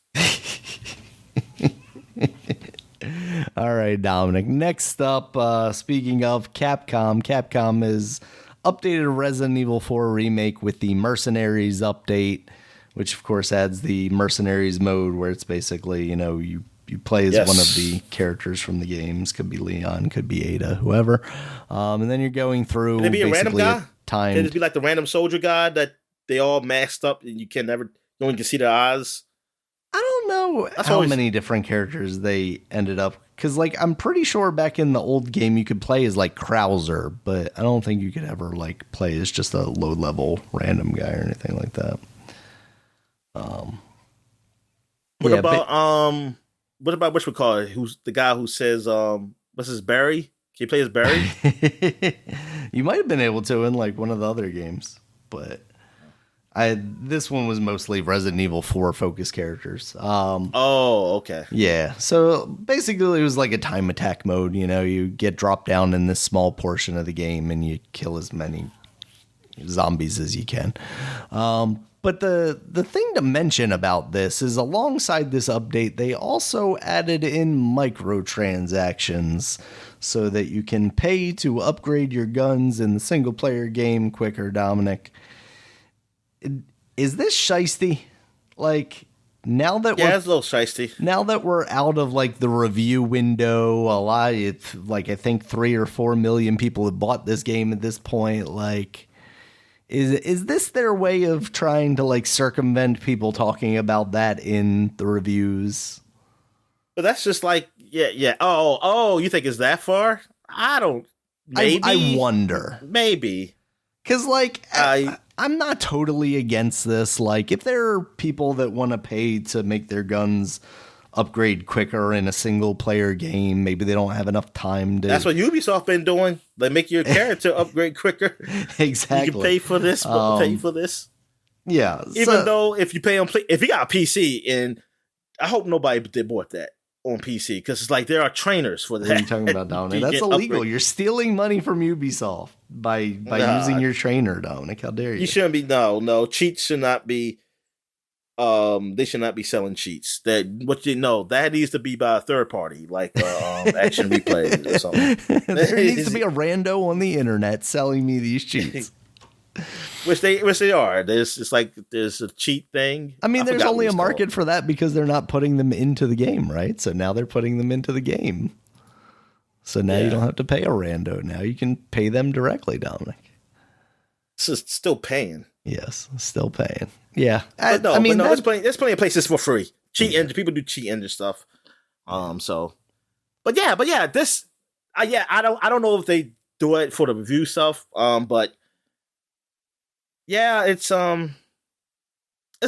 All right, Dominic. Next up, speaking of Capcom has updated Resident Evil 4 Remake with the Mercenaries update, which of course adds the Mercenaries mode, where it's basically, you play as one of the characters from the games. Could be Leon, could be Ada, whoever. And then you're going through. Can it be a random guy? Can it be like the random soldier guy that they all masked up and no one can see their eyes? I don't know how many different characters they ended up, because I'm pretty sure back in the old game you could play as Krauser, but I don't think you could ever play as just a low level random guy or anything like that. What about what we call it? Who's the guy who says What's his Barry? Can you play as Barry? You might have been able to in like one of the other games, but this one was mostly Resident Evil 4 focus characters. Oh, okay. Yeah. So basically it was like a time attack mode, you know, you get dropped down in this small portion of the game and you kill as many zombies as you can. But the thing to mention about this is alongside this update, they also added in microtransactions so that you can pay to upgrade your guns in the single player game quicker, Dominic. Is this shiesty? Like, now that it's a little shiesty. Now that we're out of like the review window, it's like I think 3 or 4 million people have bought this game at this point. Like, is this their way of trying to like circumvent people talking about that in the reviews? But that's just like, yeah. Oh, you think it's that far? I don't. Maybe. I wonder. Maybe. Because, like, I'm not totally against this. Like, if there are people that want to pay to make their guns upgrade quicker in a single-player game, maybe they don't have enough time to... That's what Ubisoft been doing. They make your character upgrade quicker. Exactly. You can pay for this, but pay for this. Yeah. Even though if you pay on... If you got a PC, and I hope nobody did bought that on PC, because it's like there are trainers for that. What are you talking about, Dominic? That's illegal. You're stealing money from Ubisoft by using your trainer, Dominic. How dare you? You shouldn't be. No. Cheats should not be. They should not be selling cheats. That that needs to be by a third party, like Action Replay or something. There needs to be a rando on the internet selling me these cheats. Which they are. There's a cheat thing. I mean, there's only a market for that because they're not putting them into the game, right? So now they're putting them into the game. So now you don't have to pay a rando. Now you can pay them directly, Dominic. It's just still paying. Yes, still paying. Yeah. There's plenty of places for free. Cheat engine. People do cheat engine stuff. But yeah, this, I don't know if they do it for the review stuff. But yeah, it's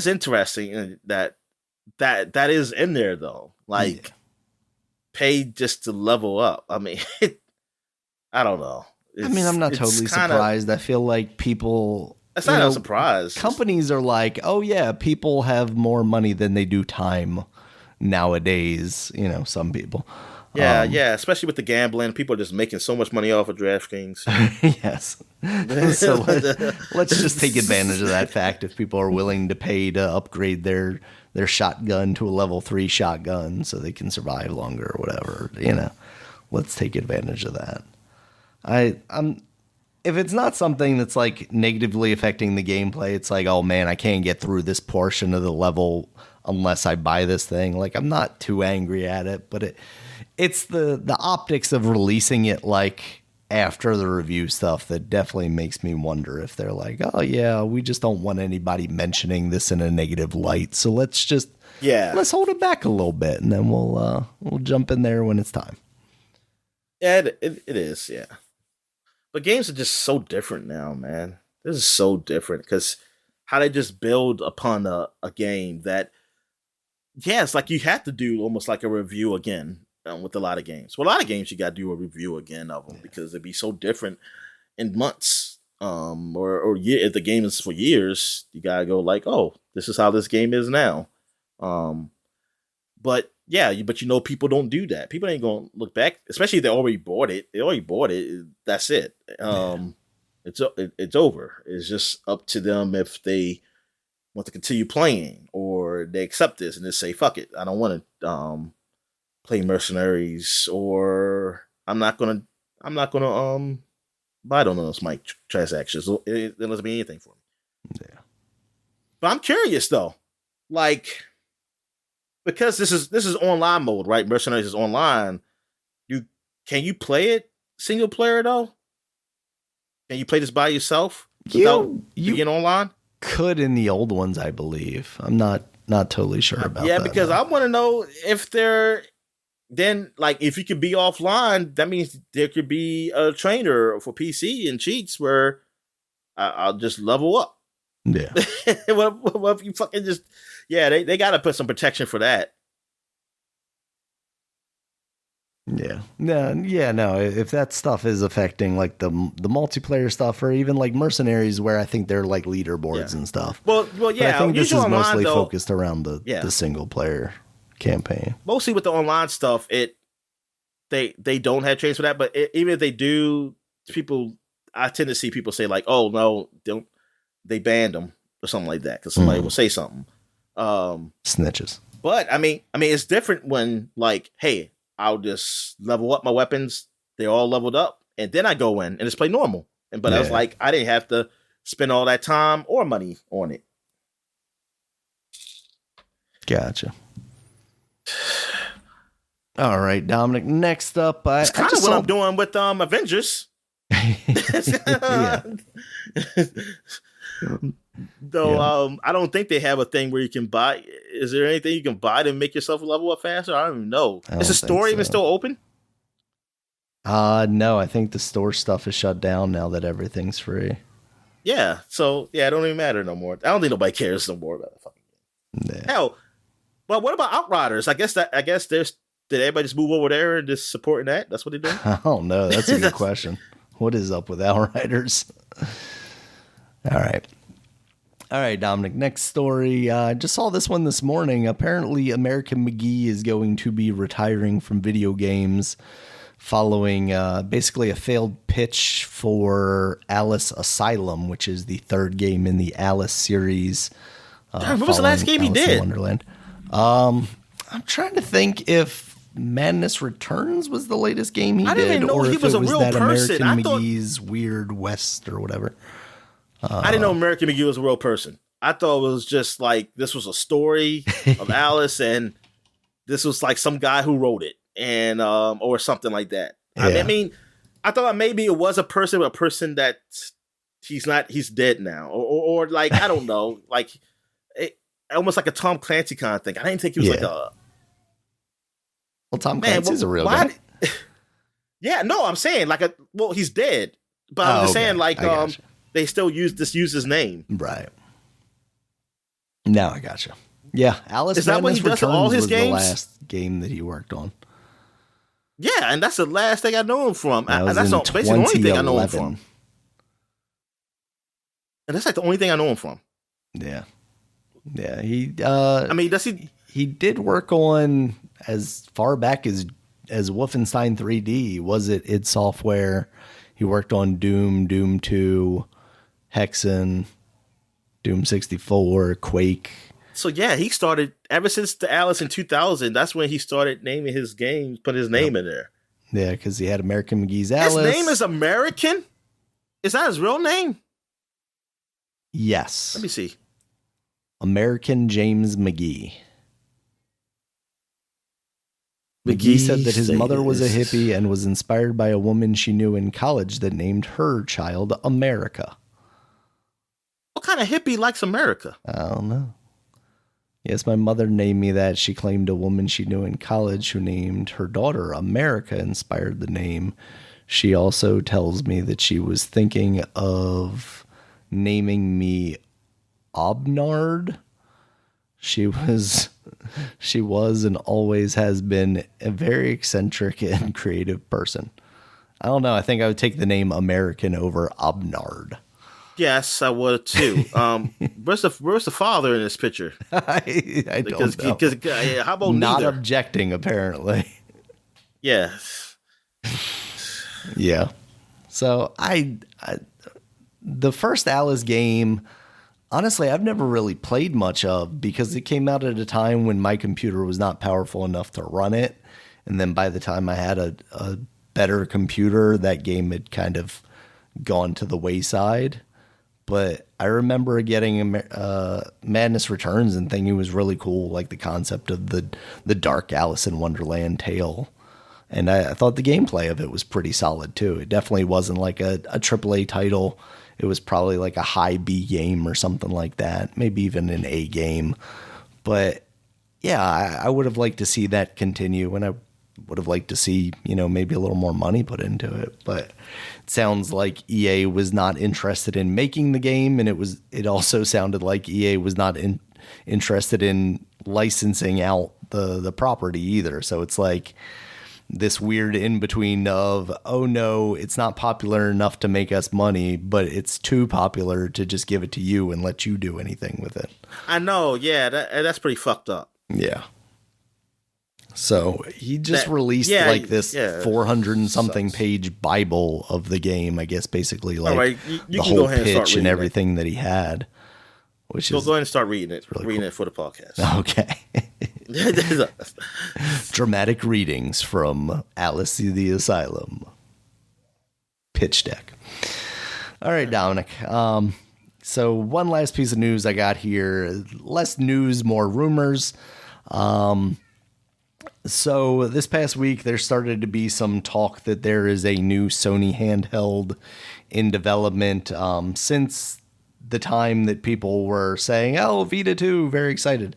interesting that is in there though. Like, pay just to level up. I mean, I don't know. I'm not totally surprised. I feel like people... That's not a surprise. Companies are like, oh yeah, people have more money than they do time nowadays. You know, some people. Yeah, especially with the gambling. People are just making so much money off of DraftKings. Yes. So let's just take advantage of that fact if people are willing to pay to upgrade their shotgun to a level 3 shotgun so they can survive longer or whatever. You know, let's take advantage of that. If it's not something that's like negatively affecting the gameplay, it's like, oh man, I can't get through this portion of the level unless I buy this thing. Like, I'm not too angry at it, but it's the optics of releasing it like after the review stuff that definitely makes me wonder if they're like, oh yeah, we just don't want anybody mentioning this in a negative light, so let's hold it back a little bit, and then we'll jump in there when it's time. Yeah, it is, yeah. But games are just so different now, man. This is so different because how they just build upon a game that, it's like you have to do almost like a review again with a lot of games. Well, a lot of games you got to do a review again of them because it'd be so different in months. Or if the game is for years, you got to go like, oh, this is how this game is now. But people don't do that. People ain't gonna look back, especially if they already bought it. They already bought it. That's it. It's over. It's just up to them if they want to continue playing or they accept this and just say, "Fuck it, I don't want to play Mercenaries," or I'm not gonna buy on those transactions. It doesn't mean anything for me. Yeah. But I'm curious though, like. Because this is online mode, right? Mercenaries is online. Can you play it single player though? Can you play this by yourself without being online? Could in the old ones, I believe. I'm not totally sure about that. Yeah, because I want to know if if you could be offline, that means there could be a trainer for PC and cheats where I'll just level up. Yeah. What if you fucking just... Yeah, they got to put some protection for that. Yeah. No. If that stuff is affecting like the multiplayer stuff, or even like Mercenaries, where I think they're like leaderboards Yeah. and stuff. Well, But I yeah. think this Usually is online mostly though. focused around Yeah. the single player campaign. Mostly with the online stuff, they don't have trains for that. But even if they do, I tend to see people say like, "Oh no, don't they banned them or something like that," because somebody will say something. Snitches. But I mean, it's different when like, hey, I'll just level up my weapons. They're all leveled up, and then I go in and just play normal. But I was like, I didn't have to spend all that time or money on it. Gotcha. All right, Dominic. Next up, It's kind of what I'm doing with Avengers. Though I don't think they have a thing where you can buy. Is there anything you can buy to make yourself level up faster? I don't even know. Is the store even still open? No, I think the store stuff is shut down now that everything's free. Yeah, so it don't even matter no more. I don't think nobody cares no more about the fucking game. Yeah. Hell, but what about Outriders? I guess there's did everybody just move over there and just supporting that? That's what they're doing? I don't know. That's a good question. What is up with Outriders? All right, Dominic. Next story. Just saw this one this morning. Apparently, American McGee is going to be retiring from video games following basically a failed pitch for Alice Asylum, which is the third game in the Alice series. What was the last game he did? Wonderland. I'm trying to think if Madness Returns was the latest game he did, didn't know or he if was it a was real that person. American I thought- McGee's Weird West or whatever. I didn't know American McGee was a real person. I thought it was just like this was a story of Alice, and this was like some guy who wrote it, and or something like that. Yeah. I mean, I thought maybe it was a person that he's dead now, or like I don't know, like almost like a Tom Clancy kind of thing. I didn't think he was like a. Well, Tom Clancy's a real guy. Yeah, no, I'm saying like he's dead, but I'm just saying like they still use his name. Right. Now I gotcha. Yeah, Alice Is that what he does to all his was games? the last game that he worked on. Yeah, and that's the last thing I know him from. That was That's in basically the only thing I know him 2011. from. And that's like the only thing I know him from. Yeah. He. I mean, does he? He did work on as far back as Wolfenstein 3D. Was it id Software? He worked on Doom, Doom 2, Hexen, Doom 64, Quake. So yeah, he started ever since the Alice in 2000. That's when he started naming his games, put his name in there. Yeah, because he had American McGee's Alice. His name is American? Is that his real name? Yes. Let me see. American James McGee. McGee said that his mother was a hippie and was inspired by a woman she knew in college that named her child America. What kind of hippie likes America? I don't know. Yes, my mother named me that. She claimed a woman she knew in college who named her daughter America inspired the name. She also tells me that she was thinking of naming me Obnard. She was and always has been a very eccentric and creative person. I don't know. I think I would take the name American over Obnard. Yes, I would too. Where's the father in this picture? I don't know. Because how about not neither? objecting, apparently. Yeah. Yeah. So I the first Alice game, honestly, I've never really played much of because it came out at a time when my computer was not powerful enough to run it. And then by the time I had a better computer, that game had kind of gone to the wayside. But I remember getting Madness Returns and thinking it was really cool, like the concept of the dark Alice in Wonderland tale. And I thought the gameplay of it was pretty solid, too. It definitely wasn't like a AAA title. It was probably like a high B game or something like that, maybe even an A game. But yeah, I would have liked to see that continue, and I would have liked to see, maybe a little more money put into it. But it sounds like EA was not interested in making the game, and it also sounded like EA was not interested in licensing out the property either. So it's like, this weird in between of, oh no, it's not popular enough to make us money, but it's too popular to just give it to you and let you do anything with it. I know, yeah, that's pretty fucked up. Yeah. So he just released this 400 and something page Bible of the game, I guess, basically like right, you the whole pitch and everything that he had. Which is go ahead and start reading it. Really reading cool. it for the podcast. Okay. Dramatic readings from Alice in the Asylum. Pitch deck. All right, Dominic. So one last piece of news I got here. Less news, more rumors. So this past week, there started to be some talk that there is a new Sony handheld in development. Since the time that people were saying, oh, Vita 2, very excited.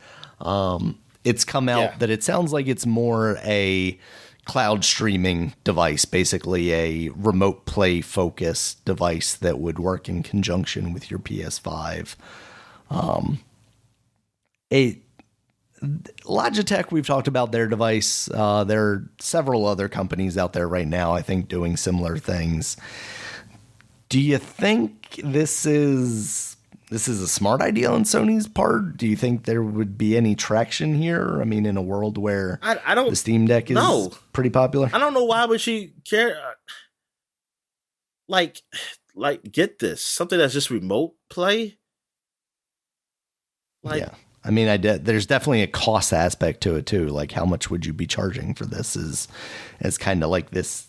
It's come out that it sounds like it's more a cloud streaming device, basically a remote play focused device that would work in conjunction with your PS5. Logitech, we've talked about their device. There are several other companies out there right now, I think, doing similar things. Do you think this is a smart idea on Sony's part? Do you think there would be any traction here? I mean, in a world where I don't, the Steam Deck is pretty popular? I don't know why would she care. Like, get this. Something that's just remote play? Like, yeah. I mean, there's definitely a cost aspect to it too. Like, how much would you be charging for this? Is kind of like this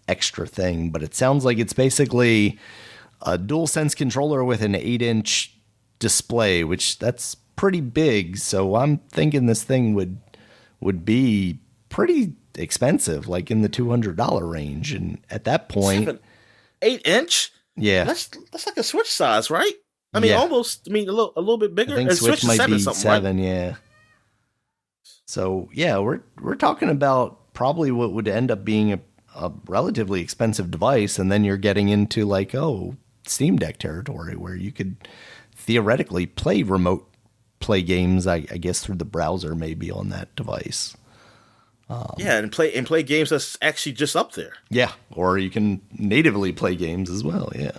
extra thing. But it sounds like it's basically a DualSense controller with an 8-inch display, which that's pretty big. So I'm thinking this thing would be pretty expensive, like in the $200 range. And at that point, 8-inch, yeah, that's like a Switch size, right? I mean, almost. I mean, a little bit bigger. I think Switch might be 7, right? Yeah. So yeah, we're talking about probably what would end up being a relatively expensive device, and then you're getting into like Steam Deck territory where you could theoretically play remote play games. I guess through the browser, maybe on that device. And play games that's actually just up there. Yeah, or you can natively play games as well. Yeah.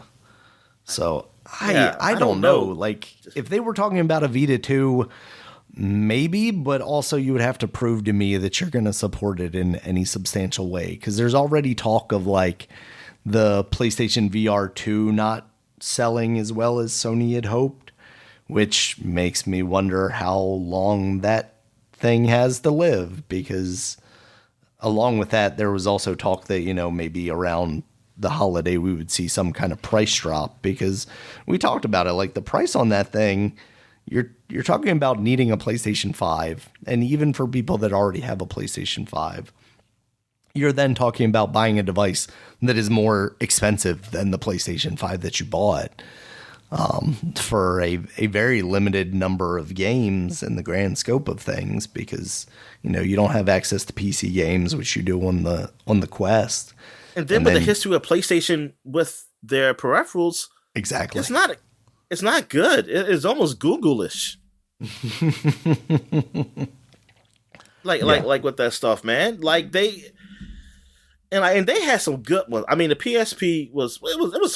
So. I don't know. Like, if they were talking about a Vita 2, maybe, but also you would have to prove to me that you're going to support it in any substantial way. Because there's already talk of, like, the PlayStation VR 2 not selling as well as Sony had hoped, which makes me wonder how long that thing has to live. Because along with that, there was also talk that, maybe around the holiday we would see some kind of price drop, because we talked about it, like the price on that thing, you're talking about needing a PlayStation 5, and even for people that already have a PlayStation 5, you're then talking about buying a device that is more expensive than the PlayStation 5 that you bought for a very limited number of games in the grand scope of things, because you don't have access to PC games, which you do on the Quest. And then with the history of PlayStation with their peripherals, exactly, it's not good. It's almost Google-ish. like with that stuff, man. Like they had some good ones. I mean, the PSP was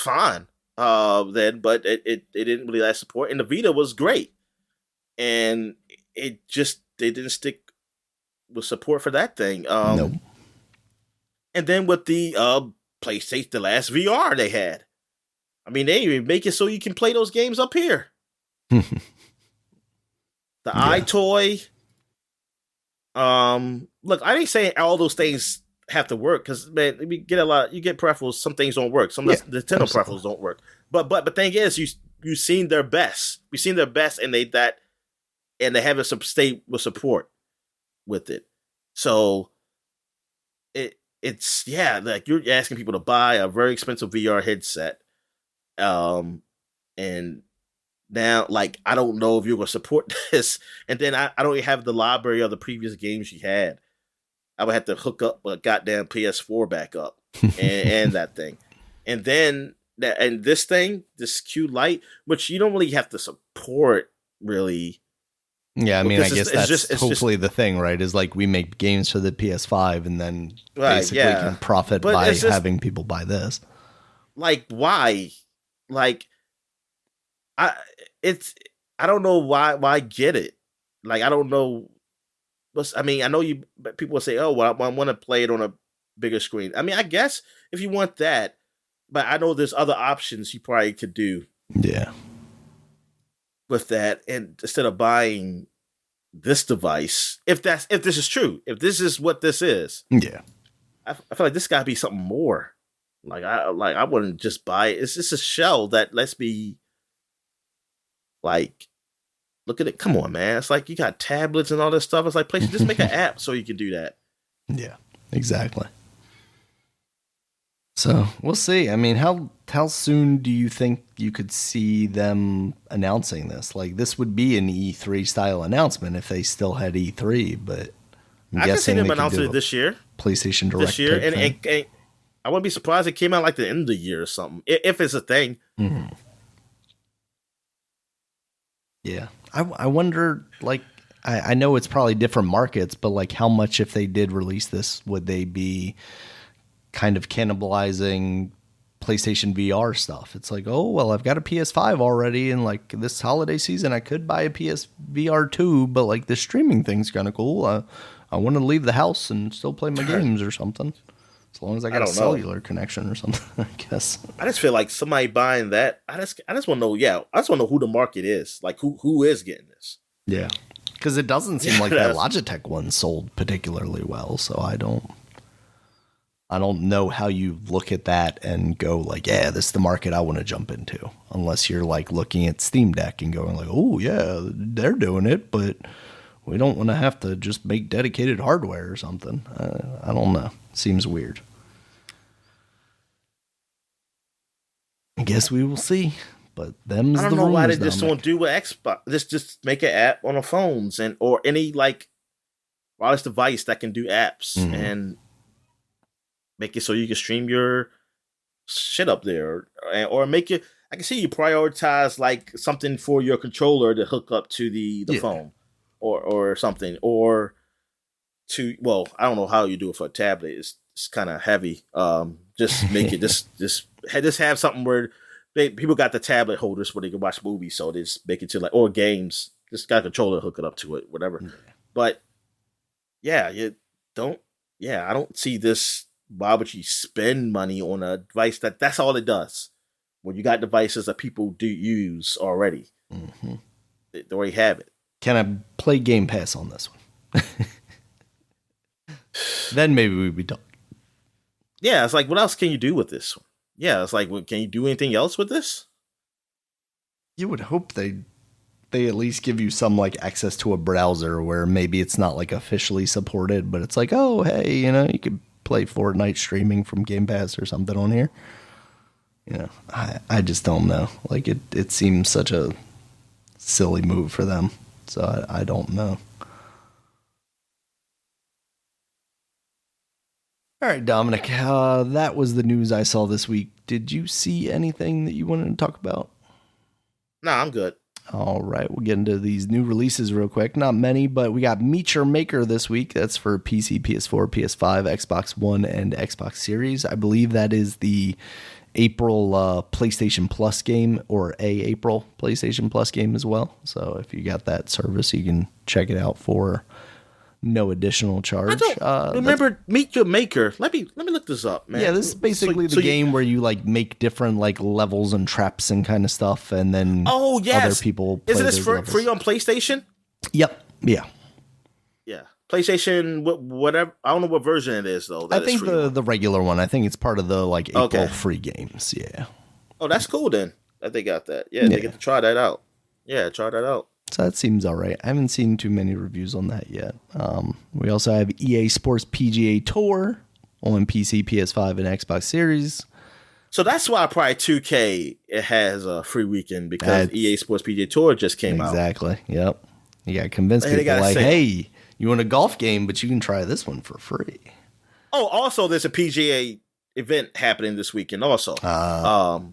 fine then, but it didn't really have support, and the Vita was great, and they didn't stick with support for that thing. Nope. And then with the PlayStation, the last VR they had, I mean, they even make it so you can play those games up here. The iToy. Look, I ain't saying all those things have to work, because man, you get peripherals. Some things don't work. Some Nintendo peripherals don't work. But the thing is, you've seen their best. You've seen their best, and they have some stay with support with it. So it's like you're asking people to buy a very expensive VR headset, and now, like, I don't know if you're going to support this, and then I don't even have the library of the previous games you had. I would have to hook up a goddamn PS4 back up and that thing, and then this Q Lite, which you don't really have to support really Yeah, I mean, I Because guess that's hopefully the thing, right? Is like we make games for the PS5 and then basically can profit by having people buy this. Like, why? Like, I don't know why get it. Like, I don't know. I mean, I know people will say, oh, well, I want to play it on a bigger screen. I mean, I guess if you want that, but I know there's other options you probably could do. Yeah. With that, and instead of buying this device, if this is true, if this is what this is, yeah, I feel like this got to be something more. I wouldn't just buy it. It's just a shell that lets me like look at it. Come on, man! It's like you got tablets and all this stuff. It's like PlayStation, just make an app so you can do that. Yeah, exactly. So we'll see. I mean, how soon do you think you could see them announcing this? Like, this would be an E3 style announcement if they still had E3, but I can see them announcing it this year. PlayStation Direct this year, and I wouldn't be surprised if it came out like the end of the year or something, if it's a thing. Mm-hmm. Yeah, I wonder. Like, I know it's probably different markets, but like, how much if they did release this, would they be kind of cannibalizing PlayStation VR stuff? It's like, oh, well, I've got a PS5 already, and like this holiday season I could buy a PSVR 2, but like the streaming thing's kind of cool. I want to leave the house and still play my games or something, as long as I got a cellular connection or something. I guess I just feel like somebody buying that. I just want to know. Yeah, I just want to know who the market is. Like who is getting this? Yeah, because it doesn't seem like that Logitech one sold particularly well. So I don't know how you look at that and go like, yeah, this is the market I want to jump into, unless you're like looking at Steam Deck and going like, oh yeah, they're doing it, but we don't want to have to just make dedicated hardware or something. I don't know. Seems weird. I guess we will see. But them's the rumors. I don't know why they just don't do with Xbox. Just make an app on the phones or any like wireless device that can do apps and make it so you can stream your shit up there, or make it. I can see you prioritize like something for your controller to hook up to the phone, or something, or to. Well, I don't know how you do it for a tablet. It's kind of heavy. Just make it just have something where people got the tablet holders where they can watch movies, so they just make it to like, or games. Just got a controller, hook it up to it, whatever. But yeah, I don't see this. Why would you spend money on a device that's all it does? When you got devices that people do use already, they already have it. Can I play Game Pass on this one? Then maybe we'd be done. Yeah, it's like, what else can you do with this one? Yeah, it's like, can you do anything else with this? You would hope they at least give you some like access to a browser where maybe it's not like officially supported, but it's like, oh, hey, you could play Fortnite streaming from Game Pass or something on here. I just don't know. Like it seems such a silly move for them. So I don't know. All right, Dominic, that was the news I saw this week. Did you see anything that you wanted to talk about? No, I'm good. All right, we'll get into these new releases real quick. Not many, but we got Meet Your Maker this week. That's for PC, PS4, PS5, Xbox One, and Xbox Series. I believe that is the April PlayStation Plus game, or April PlayStation Plus game as well. So if you got that service, you can check it out for no additional charge. I don't remember Meet Your Maker. Let me look this up, man. Yeah, this is basically the game where you like make different like levels and traps and kind of stuff, and then other people play. Isn't this free on PlayStation? Yep. Yeah. Yeah. PlayStation, whatever. I don't know what version it is though. I think the regular one. I think it's part of the like April free games. Yeah. Oh, that's cool then. That they got that. Yeah, they get to try that out. Yeah, try that out. So that seems all right. I haven't seen too many reviews on that yet. We also have EA Sports PGA Tour on PC, PS5, and Xbox Series. So that's why probably 2K it has a free weekend, because EA Sports PGA Tour just came out. Exactly. Yep. You got to convince people like, hey, you want a golf game, but you can try this one for free. Oh, also there's a PGA event happening this weekend also.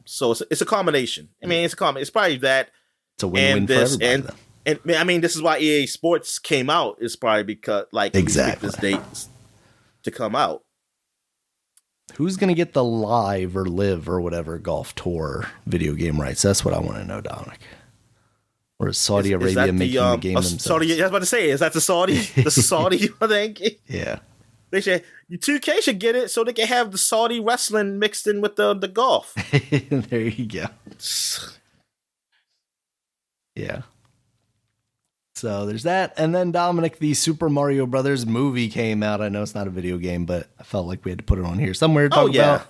So it's a combination. I mean, it's probably that. It's a win-win for everybody. And I mean, this is why EA Sports came out. Is probably because like Exactly. this date to come out. Who's going to get the live or live or whatever golf tour video game rights? That's what I want to know, Dominic. Or is Saudi Arabia making the game themselves? Saudi, I was about to say, is that the Saudi? That's the Saudi, I think. Yeah. They should, 2K should get it so they can have the Saudi wrestling mixed in with the golf. There you go. Yeah. So there's that. And then, Dominic, the Super Mario Brothers movie came out. I know it's not a video game, but I felt like we had to put it on here somewhere to talk about.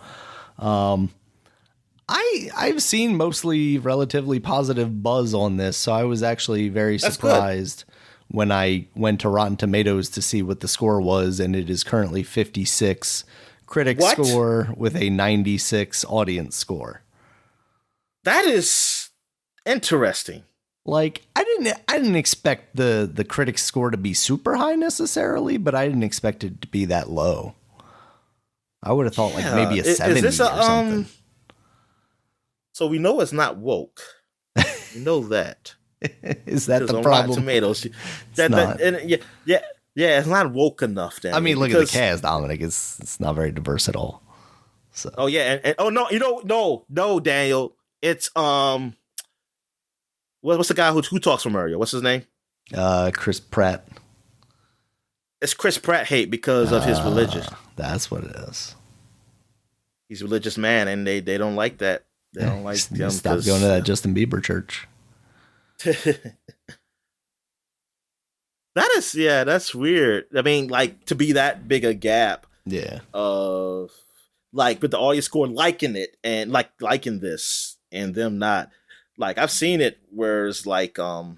I've seen mostly relatively positive buzz on this, so I was actually very surprised when I went to Rotten Tomatoes to see what the score was, and it is currently 56 critic score with a 96 audience score. That is interesting. Like, I didn't expect the critic score to be super high necessarily, but I didn't expect it to be that low. I would have thought like maybe a 70 or something. So we know it's not woke. We know that. Is that the problem? Tomatoes. Yeah, it's not woke enough. Daniel, I mean, look at the cast, Dominic. It's not very diverse at all. So. Oh yeah, and no, Daniel. It's what's the guy who talks for Mario? What's his name? Chris Pratt. It's Chris Pratt hate because of his religion. That's what it is. He's a religious man, and they don't like that. They don't like him. Stop going to that Justin Bieber church. That's weird. I mean, like, to be that big a gap. Yeah. Of like with the audience score liking it and liking this and them not. Like, I've seen it where it's like the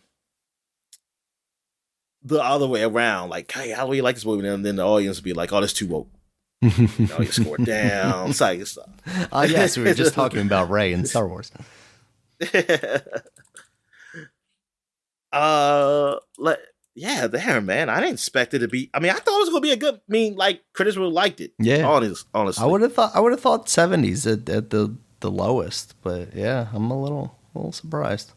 other way around. Like, hey, how do you like this movie? And then the audience will be like, oh, that's too woke. The audience score down. It's like, yes, we were just talking about Rey in Star Wars. There, man. I didn't expect it to be. I mean, I thought it was gonna be a good. I mean, like, critics would have liked it. Yeah, honestly, I would have thought 70s at the lowest, but yeah, I'm a little surprised.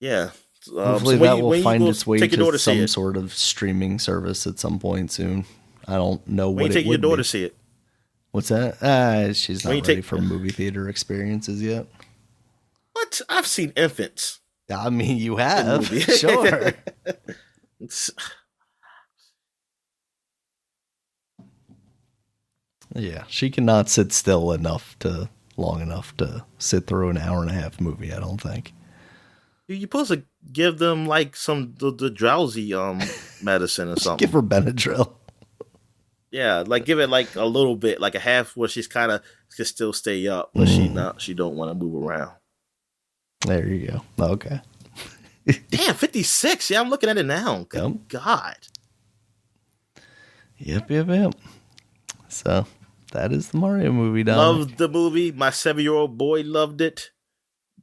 Yeah, hopefully that will find its way to some sort of streaming service at some point soon. I don't know what it would be. When you take your daughter to see it. What's that? She's not ready for movie theater experiences yet. What? I've seen infants. I mean, you have. Sure. Yeah, she cannot sit still long enough to sit through an hour and a half movie, I don't think. You're supposed to give them like the drowsy medicine or something. Give her Benadryl. Yeah, like give it like a little bit, like a half where she's kind of can still stay up, but she don't want to move around. There you go. Okay. Damn, 56. Yeah, I'm looking at it now. Good God. Yep. So that is the Mario movie, Dom. Loved the movie. My 7-year-old boy loved it.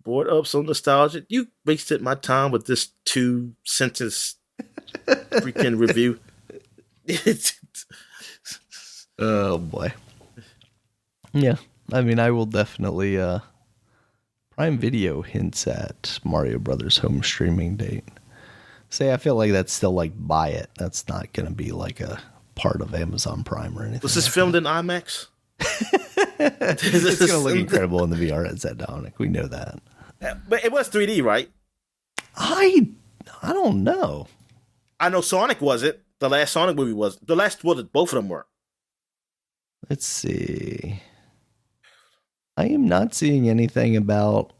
Brought up some nostalgia. You wasted my time with this 2-sentence freaking review. Oh boy. Yeah. I mean, I will definitely Prime Video hints at Mario Brothers home streaming date. I feel like that's still like buy it. That's not going to be like a part of Amazon Prime or anything. Was this filmed in IMAX? It's going to look incredible in the VR headset, Dominic. We know that. But it was 3D, right? I don't know. I know Sonic wasn't. The last Sonic movie was. Both of them were. Let's see. I am not seeing anything about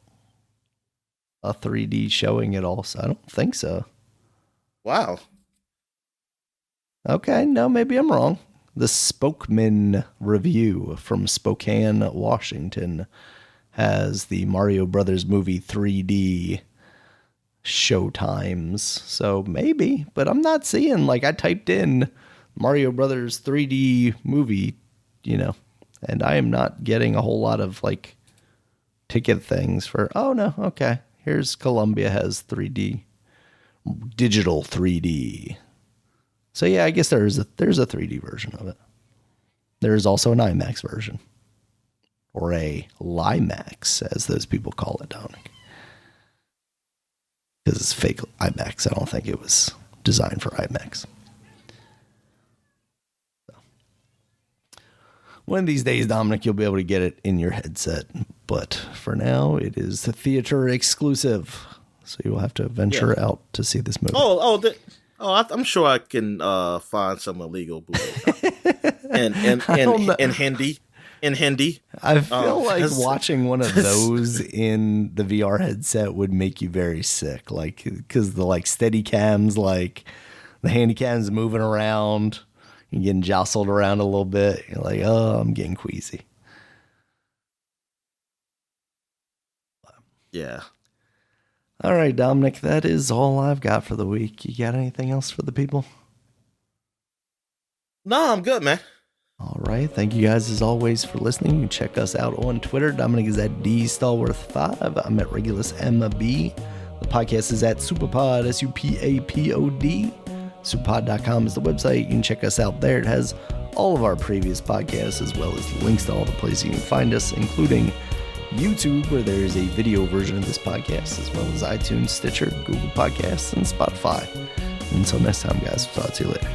a 3D showing at all, so I don't think so. Wow. Okay, no, maybe I'm wrong. The Spokeman review from Spokane, Washington has the Mario Brothers movie 3D showtimes. So maybe, but I'm not seeing, like, I typed in Mario Brothers 3D movie, and I am not getting a whole lot of like ticket things for, oh no, okay, here's Columbia has 3D, digital 3D. So yeah, I guess there's a 3D version of it. There's also an IMAX version. Or a Limax, as those people call it, Dominic. because it's fake IMAX. I don't think it was designed for IMAX. One of these days, Dominic, you'll be able to get it in your headset. But for now, it is the theater exclusive. So you will have to venture out to see this movie. I'm sure I can find some illegal bootleg in Hindi. In Hindi, I feel like watching one of those in the VR headset would make you very sick. Like, because the steady cams, like the handy cams moving around. You're getting jostled around a little bit. You're like, oh, I'm getting queasy. Yeah. All right, Dominic, that is all I've got for the week. You got anything else for the people? No, I'm good, man. All right. Thank you guys, as always, for listening. You can check us out on Twitter. Dominic is at DStallworth5. I'm at Regulus MB. The podcast is at Superpod, SUPAPOD. Superpod.com is the website. You can check us out there. It has all of our previous podcasts, as well as links to all the places you can find us, including YouTube, where there is a video version of this podcast, as well as iTunes, Stitcher, Google Podcasts, and Spotify. Until next time, guys, we'll talk to you later.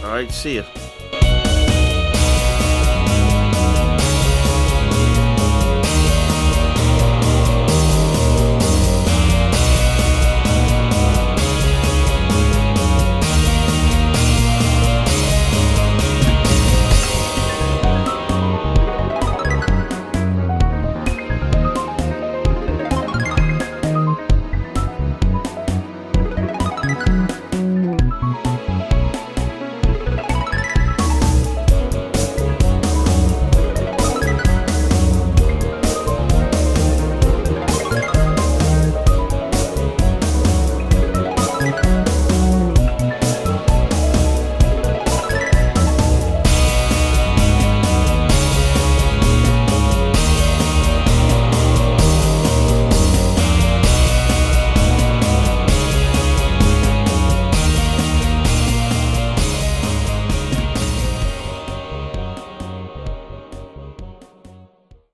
All right, see ya.